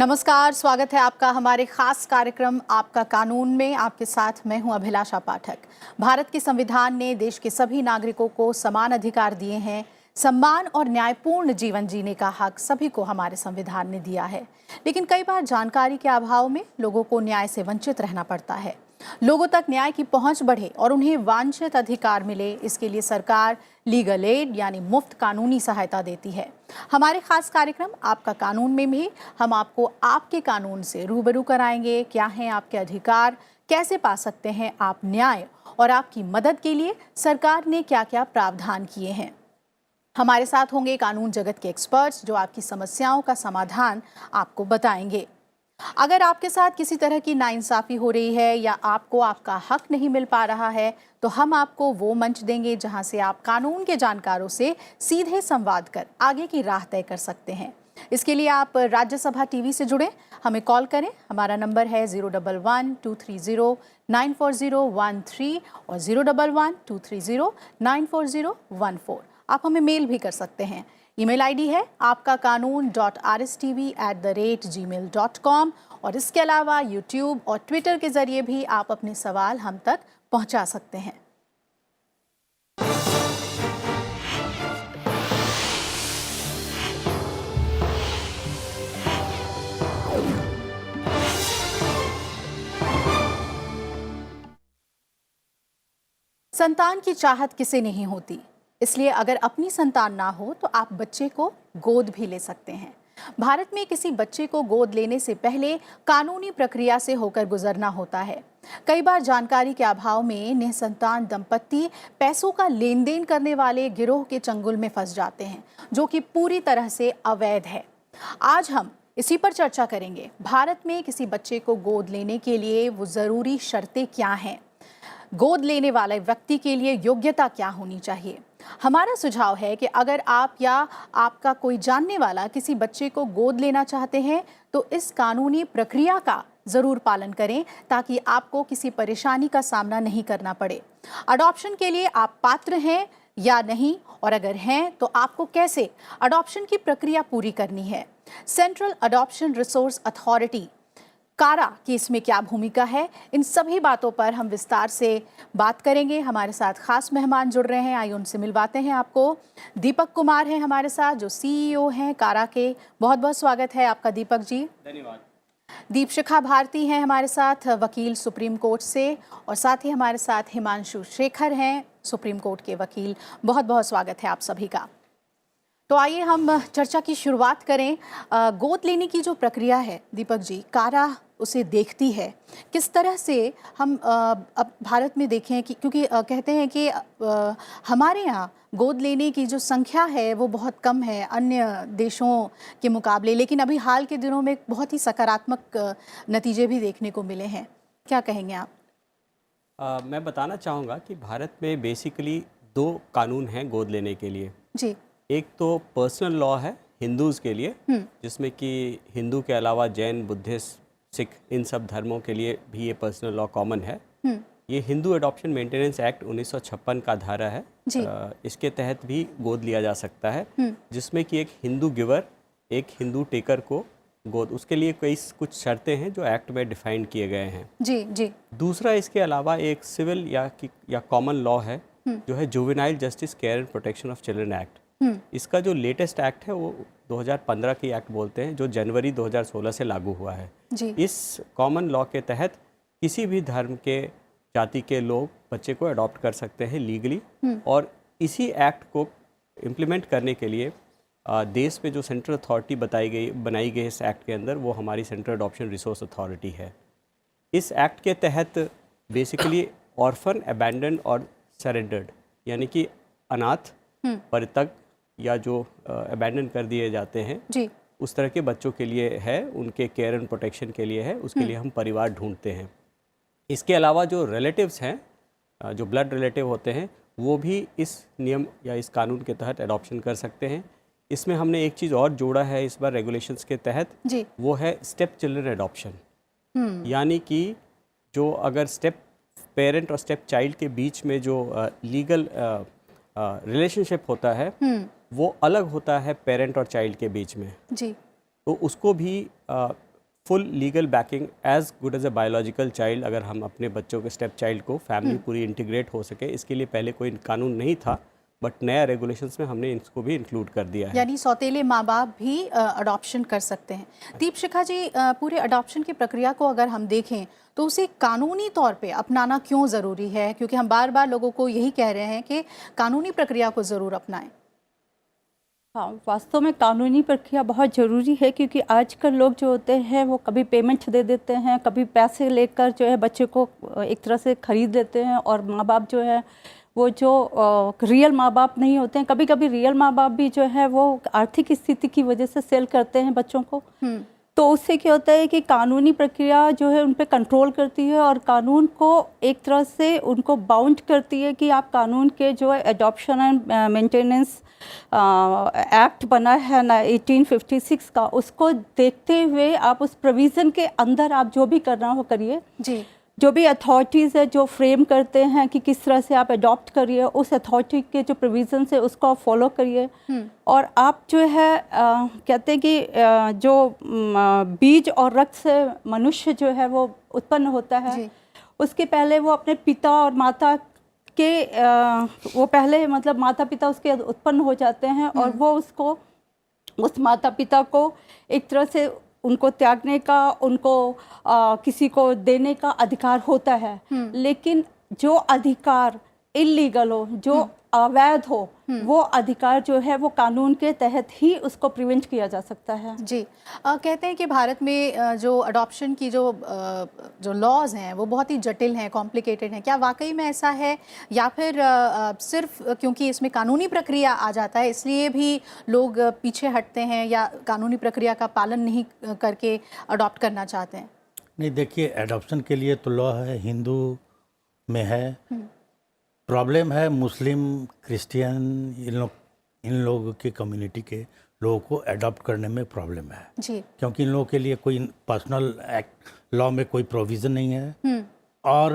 नमस्कार, स्वागत है आपका हमारे खास कार्यक्रम आपका कानून में। आपके साथ मैं हूं अभिलाषा पाठक। भारत के संविधान ने देश के सभी नागरिकों को समान अधिकार दिए हैं। सम्मान और न्यायपूर्ण जीवन जीने का हक सभी को हमारे संविधान ने दिया है, लेकिन कई बार जानकारी के अभाव में लोगों को न्याय से वंचित रहना पड़ता है। लोगों तक न्याय की पहुंच बढ़े और उन्हें वांछित अधिकार मिले, इसके लिए सरकार लीगल एड यानी मुफ्त कानूनी सहायता देती है। हमारे खास कार्यक्रम आपका कानून में भी हम आपको आपके कानून से रूबरू कराएंगे। क्या हैं आपके अधिकार, कैसे पा सकते हैं आप न्याय, और आपकी मदद के लिए सरकार ने क्या क्या प्रावधान किए हैं। हमारे साथ होंगे कानून जगत के एक्सपर्ट्स जो आपकी समस्याओं का समाधान आपको बताएंगे। अगर आपके साथ किसी तरह की नाइंसाफी हो रही है या आपको आपका हक नहीं मिल पा रहा है, तो हम आपको वो मंच देंगे जहां से आप कानून के जानकारों से सीधे संवाद कर आगे की राह तय कर सकते हैं। इसके लिए आप राज्यसभा टीवी से जुड़ें, हमें कॉल करें। हमारा नंबर है 011-230-94013 और 011-230-94014। आप हमें मेल भी कर सकते हैं। ईमेल आईडी है आपका कानून.rstv@gmail.com और इसके अलावा यूट्यूब और ट्विटर के जरिए भी आप अपने सवाल हम तक पहुंचा सकते हैं। संतान की चाहत किसे नहीं होती, इसलिए अगर अपनी संतान ना हो तो आप बच्चे को गोद भी ले सकते हैं। भारत में किसी बच्चे को गोद लेने से पहले कानूनी प्रक्रिया से होकर गुजरना होता है। कई बार जानकारी के अभाव में निसंतान दंपत्ति पैसों का लेन देन करने वाले गिरोह के चंगुल में फंस जाते हैं, जो कि पूरी तरह से अवैध है। आज हम इसी पर चर्चा करेंगे। भारत में किसी बच्चे को गोद लेने के लिए वो जरूरी शर्तें क्या हैं, गोद लेने वाले व्यक्ति के लिए योग्यता क्या होनी चाहिए। हमारा सुझाव है कि अगर आप या आपका कोई जानने वाला किसी बच्चे को गोद लेना चाहते हैं तो इस कानूनी प्रक्रिया का जरूर पालन करें, ताकि आपको किसी परेशानी का सामना नहीं करना पड़े। अडॉप्शन के लिए आप पात्र हैं या नहीं, और अगर हैं तो आपको कैसे अडॉप्शन की प्रक्रिया पूरी करनी है। सेंट्रल अडॉप्शन रिसोर्स अथॉरिटी कारा की इसमें क्या भूमिका है, इन सभी बातों पर हम विस्तार से बात करेंगे। हमारे साथ खास मेहमान जुड़ रहे हैं, आइए उनसे मिलवाते हैं आपको। दीपक कुमार हैं हमारे साथ, जो सीईओ हैं कारा के। बहुत बहुत स्वागत है आपका दीपक जी। धन्यवाद। दीपशिखा भारती हैं हमारे साथ, वकील सुप्रीम कोर्ट से, और साथ ही हमारे साथ हिमांशु शेखर हैं सुप्रीम कोर्ट के वकील। बहुत बहुत स्वागत है आप सभी का। तो आइए हम चर्चा की शुरुआत करें। गोद लेने की जो प्रक्रिया है दीपक जी, कारा उसे देखती है किस तरह से। हम अब भारत में देखें कि क्योंकि कहते हैं कि हमारे यहाँ गोद लेने की जो संख्या है वो बहुत कम है अन्य देशों के मुकाबले, लेकिन अभी हाल के दिनों में बहुत ही सकारात्मक नतीजे भी देखने को मिले हैं। क्या कहेंगे आप? मैं बताना चाहूँगा कि भारत में बेसिकली 2 कानून हैं गोद लेने के लिए जी। एक तो पर्सनल लॉ है हिंदूज़ के लिए, जिसमें कि हिंदू के अलावा जैन, बुद्धिस्ट, सिख, इन सब धर्मों के लिए भी ये पर्सनल लॉ कॉमन है। ये हिंदू एडॉप्शन मेंटेनेंस एक्ट 1956 का धारा है। इसके तहत भी गोद लिया जा सकता है, जिसमें कि एक हिंदू गिवर, एक हिंदू टेकर को गोद, उसके लिए कुछ शर्तें हैं जो एक्ट में डिफाइंड किए गए हैं। जी जी। दूसरा इसके अलावा एक सिविल या कॉमन लॉ है जो है juvenile justice care and protection of children act. इसका जो लेटेस्ट एक्ट है वो 2015 की एक्ट बोलते हैं, जो जनवरी 2016 से लागू हुआ है जी। इस कॉमन लॉ के तहत किसी भी धर्म के, जाति के लोग बच्चे को अडॉप्ट कर सकते हैं लीगली, और इसी एक्ट को इम्प्लीमेंट करने के लिए देश में जो सेंट्रल अथॉरिटी बनाई गई इस एक्ट के अंदर, वो हमारी सेंट्रल अडॉप्शन रिसोर्स अथॉरिटी है। इस एक्ट के तहत बेसिकली ऑर्फन, अबैंडन और सरेंडर्ड, यानी कि अनाथ, परित्यक्त या जो अबैंडन कर दिए जाते हैं जी, उस तरह के बच्चों के लिए है, उनके केयर एंड प्रोटेक्शन के लिए है, उसके लिए हम परिवार ढूंढते हैं। इसके अलावा जो रिलेटिव्स हैं, जो ब्लड रिलेटिव होते हैं, वो भी इस नियम या इस कानून के तहत अडॉप्शन कर सकते हैं। इसमें हमने एक चीज़ और जोड़ा है इस बार रेगुलेशंस के तहत जी, वो है स्टेप चिल्ड्रन अडॉप्शन। यानी कि जो अगर स्टेप पेरेंट और स्टेप चाइल्ड के बीच में जो लीगल रिलेशनशिप होता है वो अलग होता है पेरेंट और चाइल्ड के बीच में जी, तो उसको भी full legal backing as good as a biological child, अगर हम अपने बच्चों के स्टेप चाइल्ड को फैमिली पूरी इंटीग्रेट हो सके, इसके लिए पहले कोई कानून नहीं था, बट नया रेगुलेशंस में हमने इसको भी इंक्लूड कर दिया है। यानी सौतेले माँ बाप भी अडॉप्शन कर सकते हैं। दीपशिखा जी, पूरे अडॉप्शन की प्रक्रिया को अगर हम देखें तो उसे कानूनी तौर पे अपनाना क्यों ज़रूरी है? क्योंकि हम बार बार लोगों को यही कह रहे हैं कि कानूनी प्रक्रिया को ज़रूर अपनाएं। हाँ, वास्तव में कानूनी प्रक्रिया बहुत ज़रूरी है, क्योंकि आजकल लोग जो होते हैं वो कभी पेमेंट दे देते हैं, कभी पैसे लेकर जो है बच्चे को एक तरह से ख़रीद लेते हैं, और माँ बाप जो है वो जो रियल माँ बाप नहीं होते हैं, कभी कभी रियल माँ बाप भी जो है वो आर्थिक स्थिति की वजह से सेल करते हैं बच्चों को। तो उससे क्या होता है कि कानूनी प्रक्रिया जो है उन पे कंट्रोल करती है, और कानून को एक तरह से उनको बाउंड करती है कि आप कानून के जो है एडॉप्शन एंड मेंटेनेंस एक्ट बना है ना 1856 का, उसको देखते हुए आप उस प्रोविज़न के अंदर आप जो भी करना हो करिए जी। जो भी अथॉरिटीज़ है जो फ्रेम करते हैं कि किस तरह से आप अडॉप्ट करिए, उस अथॉरिटी के जो प्रोविज़न है उसको आप फॉलो करिए। और आप जो है कहते हैं कि जो बीज और रक्त से मनुष्य जो है वो उत्पन्न होता है, उसके पहले वो अपने पिता और माता के वो पहले मतलब माता पिता उसके उत्पन्न हो जाते हैं, और वो उसको उस माता पिता को एक तरह से उनको त्यागने का, उनको किसी को देने का अधिकार होता है। लेकिन जो अधिकार इलीगल हो, जो अवैध हो, वो अधिकार जो है वो कानून के तहत ही उसको प्रिवेंट किया जा सकता है। जी। कहते हैं कि भारत में जो अडॉप्शन की जो लॉज हैं वो बहुत ही जटिल हैं, कॉम्प्लिकेटेड हैं। क्या वाकई में ऐसा है, या फिर सिर्फ क्योंकि इसमें कानूनी प्रक्रिया आ जाता है इसलिए भी लोग पीछे हटते हैं, या कानूनी प्रक्रिया का पालन नहीं करके अडॉप्ट करना चाहते हैं? नहीं, देखिए, एडॉप्शन के लिए तो लॉ है, हिंदू में है। प्रॉब्लम है मुस्लिम, क्रिश्चियन, इन लोगों की कम्युनिटी के लोगों को अडॉप्ट करने में प्रॉब्लम है जी। क्योंकि इन लोगों के लिए कोई पर्सनल एक्ट लॉ में कोई प्रोविज़न नहीं है, और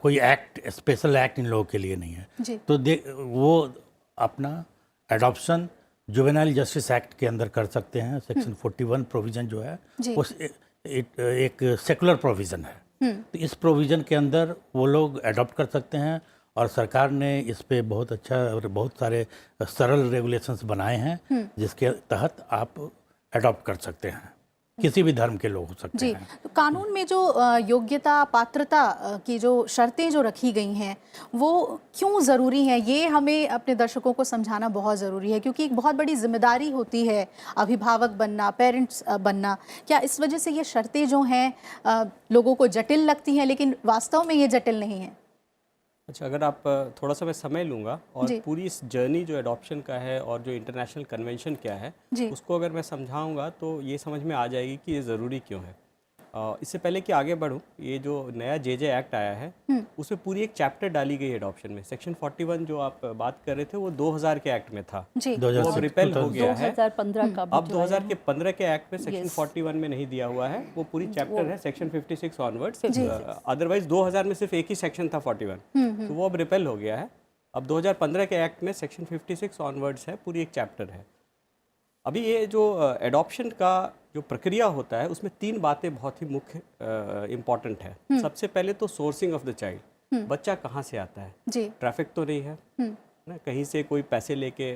कोई एक्ट स्पेशल एक्ट इन लोगों के लिए नहीं है जी। तो वो अपना एडॉप्शन जुवेनाइल जस्टिस एक्ट के अंदर कर सकते हैं। सेक्शन 41 प्रोविज़न जो है उस एक सेकुलर प्रोविज़न है, तो इस प्रोविज़न के अंदर वो लोग अडॉप्ट कर सकते हैं, और सरकार ने इस पे बहुत अच्छा और बहुत सारे सरल रेगुलेशंस बनाए हैं जिसके तहत आप अडॉप्ट कर सकते हैं। किसी भी धर्म के लोग हो सकते जी। हैं। तो कानून में जो योग्यता पात्रता की जो शर्तें जो रखी गई हैं वो क्यों ज़रूरी हैं, ये हमें अपने दर्शकों को समझाना बहुत ज़रूरी है, क्योंकि एक बहुत बड़ी जिम्मेदारी होती है अभिभावक बनना, पेरेंट्स बनना। क्या इस वजह से ये शर्तें जो हैं लोगों को जटिल लगती हैं, लेकिन वास्तव में ये जटिल नहीं है? अच्छा, अगर आप थोड़ा सा मैं समय लूँगा और पूरी इस जर्नी जो एडॉप्शन का है और जो इंटरनेशनल कन्वेंशन क्या है उसको अगर मैं समझाऊंगा तो ये समझ में आ जाएगी कि ये ज़रूरी क्यों है। इससे पहले कि आगे बढ़ूँ, ये जो नया जे एक्ट आया है उसमें पूरी एक चैप्टर डाली गई एडॉप्शन में। सेक्शन 41 जो आप बात कर रहे थे वो 2000 के एक्ट में था, वो अब रिपेल हो गया है। 2015 का अब 2015 के एक्ट में सेक्शन 41 में नहीं दिया हुआ है, वो पूरी चैप्टर है सेक्शन 56 ऑनवर्ड्स। अदरवाइज 2000 में सिर्फ एक ही सेक्शन था 41, तो वो अब रिपेल हो गया है। अब 2015 के एक्ट में सेक्शन 56 ऑनवर्ड्स है, पूरी एक चैप्टर है। अभी ये जो एडॉप्शन का जो प्रक्रिया होता है उसमें 3 बातें बहुत ही मुख्य इम्पॉर्टेंट है। सबसे पहले तो सोर्सिंग ऑफ द चाइल्ड, बच्चा कहाँ से आता है, ट्रैफिक तो नहीं है ना, कहीं से कोई पैसे लेके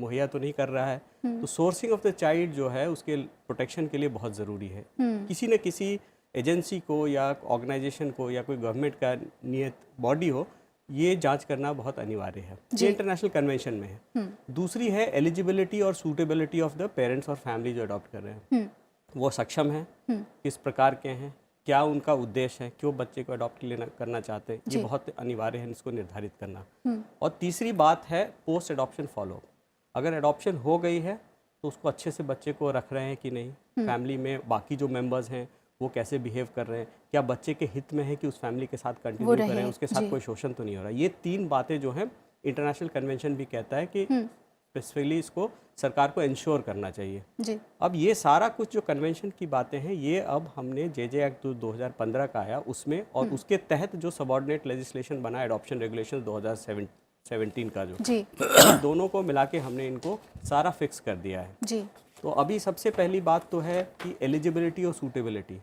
मुहैया तो नहीं कर रहा है। तो सोर्सिंग ऑफ द चाइल्ड जो है उसके प्रोटेक्शन के लिए बहुत ज़रूरी है। किसी न किसी एजेंसी को या ऑर्गेनाइजेशन को या कोई गवर्नमेंट का नियत बॉडी हो, ये जांच करना बहुत अनिवार्य है। ये इंटरनेशनल कन्वेंशन में है। दूसरी है एलिजिबिलिटी और सूटेबिलिटी ऑफ द पेरेंट्स और फैमिली जो अडॉप्ट कर रहे हैं, वो सक्षम हैं, किस प्रकार के हैं, क्या उनका उद्देश्य है, क्यों बच्चे को अडॉप्ट करना चाहते हैं, ये बहुत अनिवार्य है इसको निर्धारित करना। और तीसरी बात है पोस्ट एडॉप्शन फॉलोअप। अगर एडॉप्शन हो गई है तो उसको अच्छे से बच्चे को रख रहे हैं कि नहीं, फैमिली में बाकी जो मेंबर्स हैं वो कैसे बिहेव कर रहे हैं, क्या बच्चे के हित में है कि उस फैमिली के साथ कंटिन्यू करें, उसके साथ कोई शोषण तो नहीं हो रहा। ये 3 बातें जो हैं इंटरनेशनल कन्वेंशन भी कहता है कि स्पेसिफिकली इसको सरकार को इंश्योर करना चाहिए जी। अब ये सारा कुछ जो कन्वेंशन की बातें हैं ये अब हमने जे एक्ट 2015 का आया उसमें, और उसके तहत जो सबऑर्डिनेट लेजिस्लेशन बना एडॉप्शन रेगुलेशन 2017 का जो जी, दोनों को मिला के हमने इनको सारा फिक्स कर दिया है जी। तो अभी सबसे पहली बात तो है कि एलिजिबिलिटी और सूटेबिलिटी,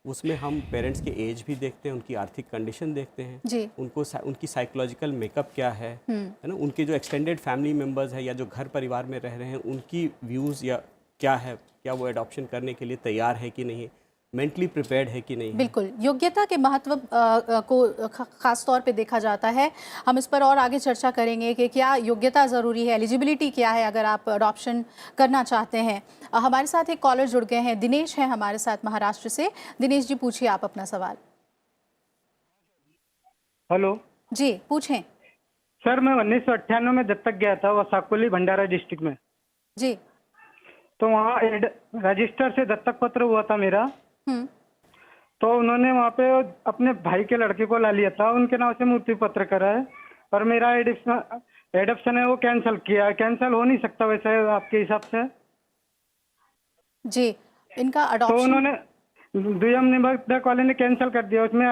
उसमें हम पेरेंट्स के एज भी देखते हैं, उनकी आर्थिक कंडीशन देखते हैं, जी उनकी साइकोलॉजिकल मेकअप क्या है ना, उनके जो एक्सटेंडेड फैमिली मेम्बर्स है या जो घर परिवार में रह रहे हैं उनकी व्यूज़ या क्या है, क्या वो एडॉप्शन करने के लिए तैयार है कि नहीं, मेंटली प्रिपेयर्ड है कि नहीं। बिल्कुल, योग्यता के महत्व को खास तौर पे देखा जाता है। हम इस पर और आगे चर्चा करेंगे कि क्या योग्यता ज़रूरी है, एलिजिबिलिटी क्या है अगर आप अडॉप्शन करना चाहते हैं। हमारे साथ एक कॉलर जुड़ गए हैं, दिनेश हैं हमारे साथ महाराष्ट्र से। दिनेश जी, पूछिए आप अपना सवाल। हेलो जी पूछें। सर, मैं 1998 में दत्तक गया था, वो साकोली भंडारा डिस्ट्रिक्ट में। जी। तो वहाँ रजिस्टर से दत्तक पत्र हुआ था मेरा। तो उन्होंने वहाँ पे अपने भाई के लड़के को ला लिया था, उनके नाम से मृत्यु पत्र करा है, और मेरा एडॉप्शन है वो कैंसिल किया है। कैंसिल हो नहीं सकता वैसे आपके हिसाब से? जी, इनका तो अडॉप्शन उन्होंने दुयम निबंधक वाले ने कैंसिल कर दिया। उसमें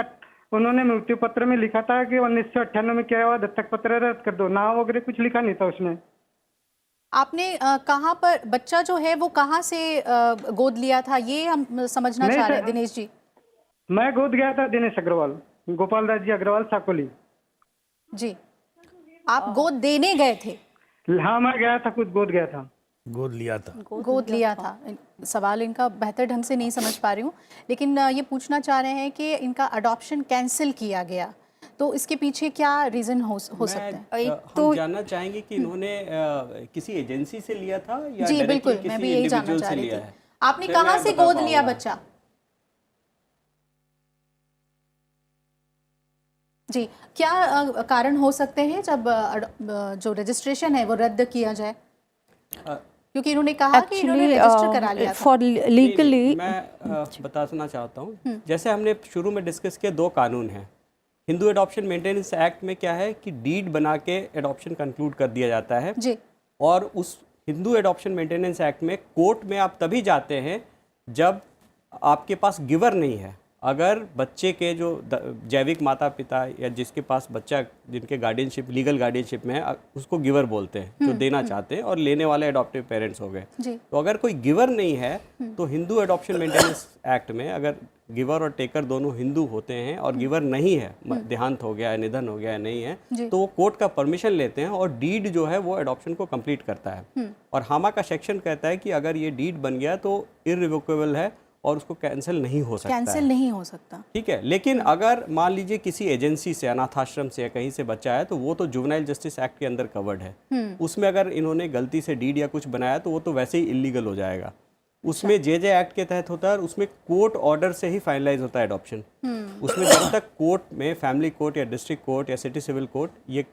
उन्होंने मृत्यु पत्र में लिखा था कि 1998 में क्या हुआ, दत्तक पत्र रद्द कर दो, नाम वगैरह कुछ लिखा नहीं था उसमें। आपने कहाँ पर बच्चा जो है वो कहाँ से गोद लिया था, ये हम समझना नहीं चाह रहे हैं सर, दिनेश जी। मैं गोद गया था दिनेश अग्रवाल, गोपाल दास जी अग्रवाल, साकोली। जी, आप गोद देने गए थे? हाँ, मैं गया था, खुद गोद गया था। गोद लिया था। गोद लिया था। सवाल इनका बेहतर ढंग से नहीं समझ पा रही हूँ, लेकिन ये पूछना चाह रहे हैं कि इनका अडॉप्शन कैंसिल किया गया, तो इसके पीछे क्या रीजन हो सकता है? हम जानना चाहेंगे कि इन्होंने किसी एजेंसी से लिया था या जी डायरेक्टली बिल्कुल, किसी मैं भी यही जानना इंडिविजुअल चाह से रही लिया थी। है? आपने फिर कहाँ मैं से बता गोद लिया पाऊंगा। बच्चा? जी, क्या कारण हो सकते हैं जब जो रजिस्ट्रेशन है वो रद्द किया जाए? क्योंकि इन्होंने कहा कि इन्होंने रजिस्टर करा लिया था। फॉर लीगली मैं बताना चाहता हूँ, जैसे हमने शुरू में डिस्कस किया, दो कानून हैं। हिंदू एडॉप्शन मेंटेनेंस एक्ट में क्या है कि डीड बना के एडॉप्शन कंक्लूड कर दिया जाता है, जी और उस हिंदू एडॉप्शन मेंटेनेंस एक्ट में कोर्ट में आप तभी जाते हैं जब आपके पास गिवर नहीं है। अगर बच्चे के जो जैविक माता पिता या जिसके पास बच्चा, जिनके गार्डियनशिप लीगल गार्डियनशिप में है, उसको गिवर बोलते हैं, जो देना चाहते हैं, और लेने वाले एडॉप्टिव पेरेंट्स हो गए। जी तो अगर कोई गिवर नहीं है तो हिंदू एडॉप्शन मेंटेनेंस एक्ट में अगर गिवर और टेकर दोनों हिंदू होते हैं और गिवर नहीं है, देहांत हो गया है, निधन हो गया है, नहीं है, तो वो कोर्ट का परमिशन लेते हैं और डीड जो है वो एडॉप्शन को कंप्लीट करता है। और हामा का सेक्शन कहता है कि अगर ये डीड बन गया तो इररिवोकेबल है और उसको कैंसिल नहीं हो सकता। कैंसिल नहीं हो सकता, ठीक है। लेकिन अगर मान लीजिए किसी एजेंसी से, अनाथाश्रम से या कहीं से बच्चा है, तो वो तो जुवेनाइल जस्टिस एक्ट के अंदर कवर्ड है। उसमें अगर इन्होंने गलती से डीड या कुछ बनाया तो वो तो वैसे ही इलीगल हो जाएगा। उसमें जे एक्ट के तहत होता है और उसमें कोर्ट ऑर्डर से ही फाइनलाइज होता है एडॉप्शन। उसमें जब तक कोर्ट में, फैमिली कोर्ट या डिस्ट्रिक्ट कोर्ट या सिटी सिविल कोर्ट, ये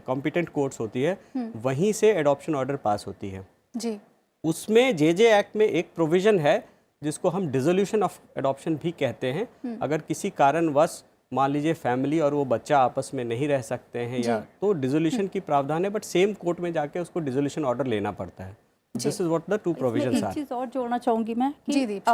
कॉम्पिटेंट कोर्ट्स होती है, वहीं से एडॉप्शन ऑर्डर पास होती है। जी उसमें जे एक्ट में एक प्रोविजन है जिसको हम डिसोल्यूशन ऑफ एडॉप्शन भी कहते हैं। अगर किसी कारणवश मान लीजिए फैमिली और वो बच्चा आपस में नहीं रह सकते हैं या, तो डिसोल्यूशन की प्रावधान है, बट सेम कोर्ट में जाके उसको डिसोल्यूशन ऑर्डर लेना पड़ता है। This is what the two provisions are. एक चीज़ और जोड़ना चाहूँगी मैं कि जी दीप,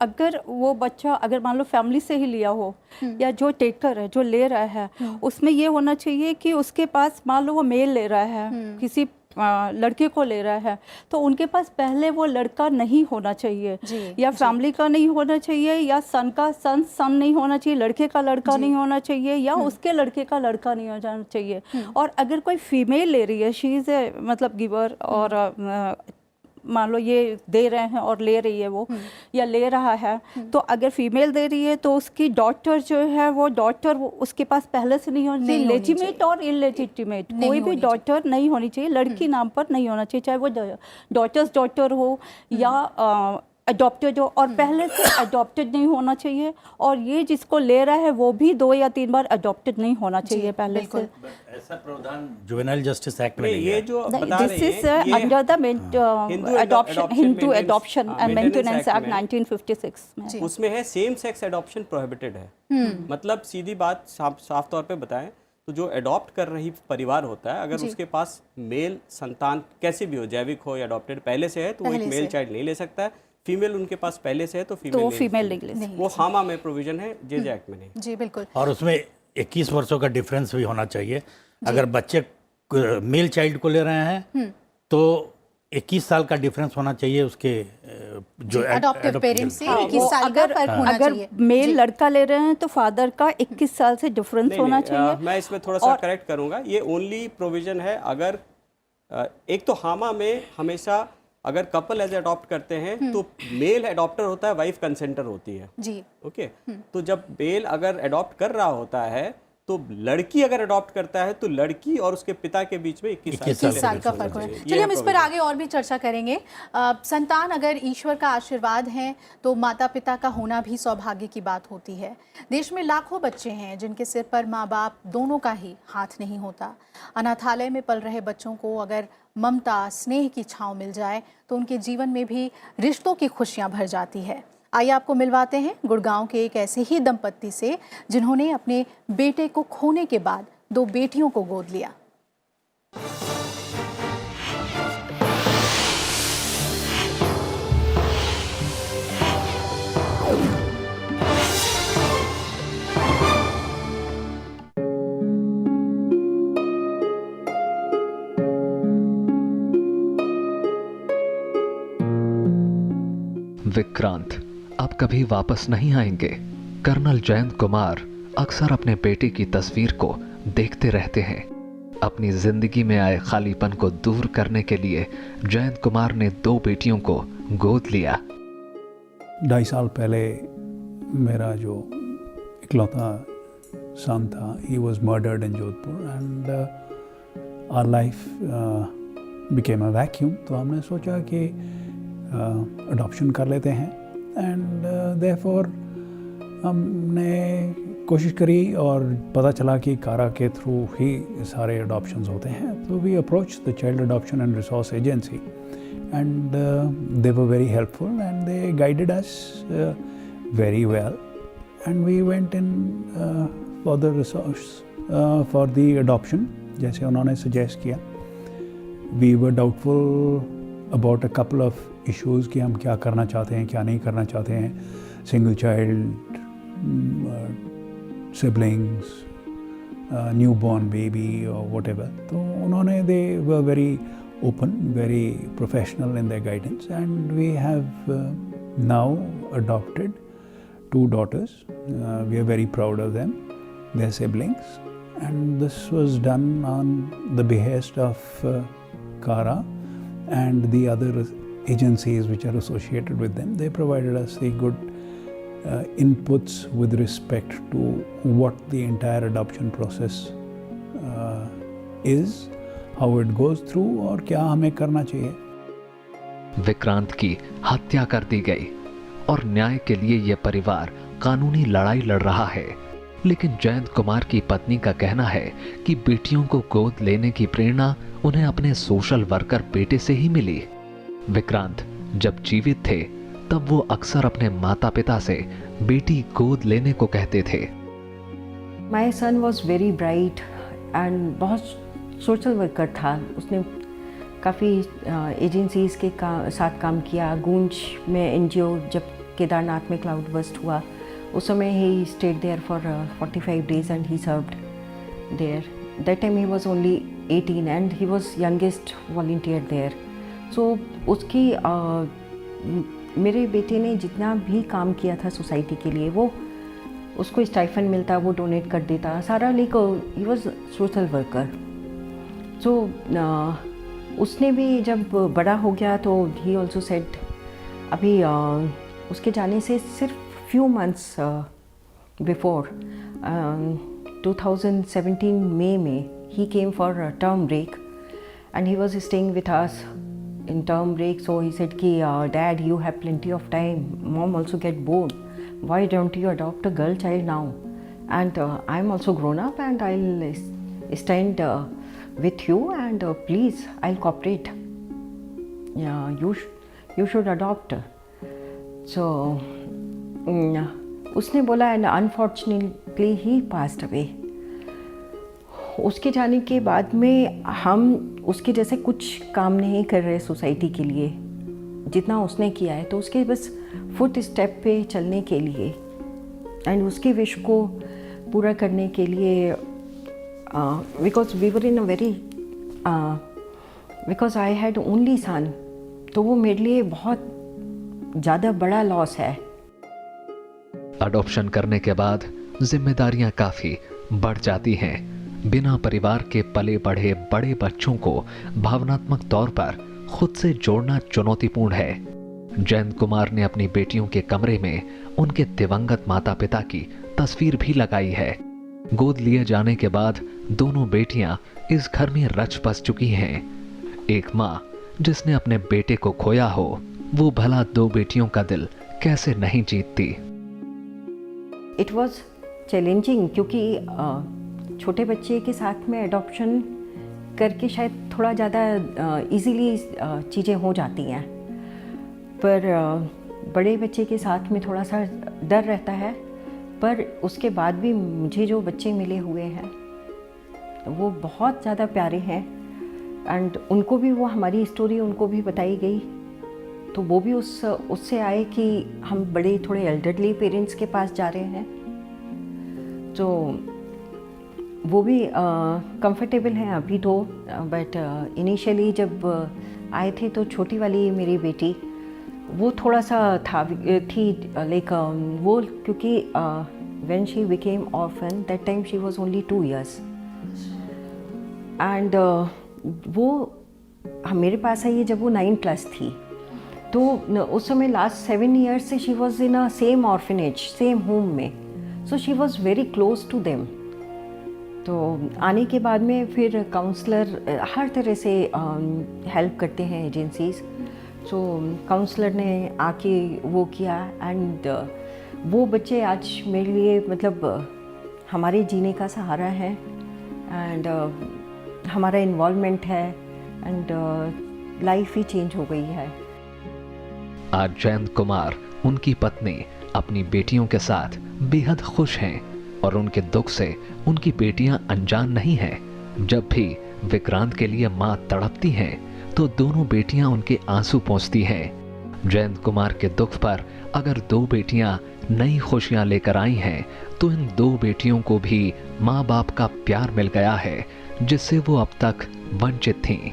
अगर वो बच्चा, अगर मान लो फैमिली से ही लिया हो या जो टेकर है, जो ले रहा है, उसमें ये होना चाहिए कि उसके पास, मान लो वो मेल ले रहा है, किसी लड़के को ले रहा है, तो उनके पास पहले वो लड़का नहीं होना चाहिए, या फैमिली का नहीं होना चाहिए, या सन का सन नहीं होना चाहिए, लड़के का लड़का नहीं होना चाहिए, या उसके लड़के का लड़का नहीं होना चाहिए। और अगर कोई फीमेल ले रही है, शी इज़ ए मतलब गिवर, और मान लो ये दे रहे हैं और ले रही है वो, या ले रहा है, तो अगर फीमेल दे रही है तो उसकी डॉटर जो है, वो डॉटर उसके पास पहले से नहीं होनी चाहिए। लेजिटिमेट और इलेजिटिमेट कोई भी डॉटर नहीं होनी चाहिए, लड़की नाम पर नहीं होना चाहिए, चाहे वो डॉटर्स डॉटर हो या अडॉप्टेड हो, और पहले से अडॉप्टेड नहीं होना चाहिए। और ये जिसको ले रहा है वो भी 2 या 3 बार अडॉप्टेड नहीं होना चाहिए पहले से। ऐसा प्रावधान जुवेनाइल जस्टिस एक्ट में नहीं ये है। जो बता दिस रहे इज हैं, ये under the Hindu adoption and maintenance act 1956 में। उसमें है सेम सेक्स एडॉप्शन प्रोहिबिटेड है। मतलब सीधी बात साफ तौर पे बताएं तो जो एडॉप्ट कर रही परिवार होता है, अगर उसके पास मेल संतान कैसे भी हो, जैविक हो या अडॉप्टेड पहले से है, तो वो एक मेल चाइल्ड नहीं ले सकता है। फीमेल उनके पास पहले से है तो फीमेल नहीं, वो हामा में प्रोविजन है, जे एक्ट में नहीं। जी बिल्कुल। और उसमें 21 वर्षों का डिफरेंस भी होना चाहिए। अगर बच्चे मेल चाइल्ड को ले रहे हैं तो 21 साल का डिफरेंस होना चाहिए उसके जो अडॉप्टिव adoptive पेरेंट्स से हाँ, 21 साल का फर्क होना अगर चाहिए। मेल लड़का ले रहे हैं तो फादर का 21 साल से डिफरेंस नहीं, होना नहीं, चाहिए। मैं इसमें थोड़ा सा करेक्ट करूंगा। ये ओनली प्रोविजन है अगर एक तो हामा में हमेशा अगर कपल एज अडॉप्ट करते हैं तो मेल अडॉप्टर होता है, वाइफ कंसेंटर होती है। जी ओके तो जब मेल अगर अडॉप्ट कर रहा होता है तो लड़की अगर अडॉप्ट करता है तो लड़की और उसके पिता के बीच में 21 21 साल का फर्क होना। चलिए हम इस पर आगे और भी चर्चा करेंगे। संतान अगर ईश्वर का आशीर्वाद है तो माता पिता का होना भी सौभाग्य की बात होती है। देश में लाखों बच्चे हैं जिनके सिर पर माँ बाप दोनों का ही हाथ नहीं होता। अनाथालय में पल रहे बच्चों को अगर ममता स्नेह की छाँव मिल जाए तो उनके जीवन में भी रिश्तों की खुशियाँ भर जाती है। आइए आपको मिलवाते हैं गुड़गांव के एक ऐसे ही दंपत्ति से जिन्होंने अपने बेटे को खोने के बाद 2 बेटियों को गोद लिया। विक्रांत अब कभी वापस नहीं आएंगे। कर्नल जयंत कुमार अक्सर अपने बेटे की तस्वीर को देखते रहते हैं। अपनी जिंदगी में आए खालीपन को दूर करने के लिए जयंत कुमार ने 2 बेटियों को गोद लिया। 2.5 साल पहले मेरा जो इकलौता सन था, he was murdered in Jodhpur and our life became a vacuum। तो हमने सोचा कि अडॉप्शन कर लेते हैं एंड therefore हमने कोशिश करी और पता चला कि कारा के थ्रू ही सारे अडॉप्शंस होते हैं। तो we approach the child adoption and resource agency and they were very helpful and they guided us very well and we went in for the resource for the adoption जैसे उन्होंने suggest किया। We were doubtful about a couple of issues कि हम क्या करना चाहते हैं, क्या नहीं करना चाहते हैं, single child, siblings, newborn baby or whatever। तो उन्होंने they were very open, very professional in their guidance and we have now adopted 2 daughters। We are very proud of them, their siblings, and this was done on the behest of CARA and the other agencies which are associated with them। They provided us the good inputs with respect to what the entire adoption process is, how it goes through और क्या हमें करना चाहिए। विक्रांत की हत्या कर दी गई और न्याय के लिए यह परिवार कानूनी लड़ाई लड़ रहा है। लेकिन जयंत कुमार की पत्नी का कहना है कि बेटियों को गोद लेने की प्रेरणा उन्हें अपने सोशल वर्कर बेटे से ही मिली। विक्रांत जब जीवित थे तब वो अक्सर अपने माता पिता से बेटी गोद लेने को कहते थे। माई सन वॉज वेरी ब्राइट एंड बहुत सोशल वर्कर था। उसने काफ़ी एजेंसीज़ के साथ काम किया। गूंज में एनजीओ जब केदारनाथ में क्लाउड बस्ट हुआ उस समय he stayed there for 45 days and he served there. That time he was only 18 and he was youngest volunteer there. So उसकी मेरे बेटे ने जितना भी काम किया था सोसाइटी के लिए, वो उसको स्टाइफन मिलता, वो डोनेट कर देता सारा। Like he was social worker. So उसने भी जब बड़ा हो गया तो ही ऑल्सो सेड अभी उसके जाने से सिर्फ फ्यू मंथ्स बिफोर 2017 मई में he came for term break and he was staying with us in term break। So he said ki dad, you have plenty of time, mom also get bored, why don't you adopt a girl child now, and I'm also grown up and I'll stand with you and please I'll cooperate, yeah, you should adopt। So उसने बोला and unfortunately he passed away। उसके जाने के बाद में हम उसके जैसे कुछ काम नहीं कर रहे सोसाइटी के लिए जितना उसने किया है। तो उसके बस फुट स्टेप पे चलने के लिए एंड उसके विश को पूरा करने के लिए because we were in a very because I had only son, तो वो मेरे लिए बहुत ज़्यादा बड़ा लॉस है। अडॉप्शन करने के बाद जिम्मेदारियां काफी बढ़ जाती हैं। बिना परिवार के पले बढ़े बड़े बच्चों को भावनात्मक तौर पर खुद से जोड़ना चुनौतीपूर्ण है। जयंत कुमार ने अपनी बेटियों के कमरे में उनके दिवंगत माता पिता की तस्वीर भी लगाई है। गोद लिए जाने के बाद दोनों बेटियां इस घर में रच बस चुकी हैं। एक माँ जिसने अपने बेटे को खोया हो, वो भला दो बेटियों का दिल कैसे नहीं जीतती। इट वॉज चैलेंजिंग, क्योंकि छोटे बच्चे के साथ में अडॉप्शन करके शायद थोड़ा ज़्यादा इजीली चीज़ें हो जाती हैं, पर बड़े बच्चे के साथ में थोड़ा सा डर रहता है। पर उसके बाद भी मुझे जो बच्चे मिले हुए हैं वो बहुत ज़्यादा प्यारे हैं, एंड उनको भी वो हमारी स्टोरी उनको भी बताई गई, तो वो भी उससे आए कि हम बड़े थोड़े एल्डरली पेरेंट्स के पास जा रहे हैं, तो वो भी कंफर्टेबल हैं अभी तो। बट इनिशियली जब आए थे तो छोटी वाली मेरी बेटी वो थोड़ा सा थी लाइक वो, क्योंकि when she became orphan that time she was only 2 years, and वो मेरे पास आई जब वो 9+ थी, तो उस समय लास्ट 7 years से she was in a same orphanage, same home में, so she was very close to them. तो आने के बाद में फिर काउंसलर हर तरह से हेल्प करते हैं एजेंसीज, सो काउंसलर ने आके वो किया, एंड वो बच्चे आज मेरे लिए मतलब हमारे जीने का सहारा है, एंड हमारा इन्वॉल्वमेंट है, एंड लाइफ ही चेंज हो गई है। आज जयंत कुमार, उनकी पत्नी, अपनी बेटियों के साथ बेहद खुश हैं और उनके दुख से उनकी बेटियां अनजान नहीं हैं। जब भी विक्रांत के लिए मां तड़पती हैं तो दोनों बेटियां उनके आंसू पोंछती हैं। जयंत कुमार के दुख पर अगर दो बेटियां नई खुशियां लेकर आई हैं तो इन दो बेटियों को भी माँ बाप का प्यार मिल गया है जिससे वो अब तक वंचित थीं।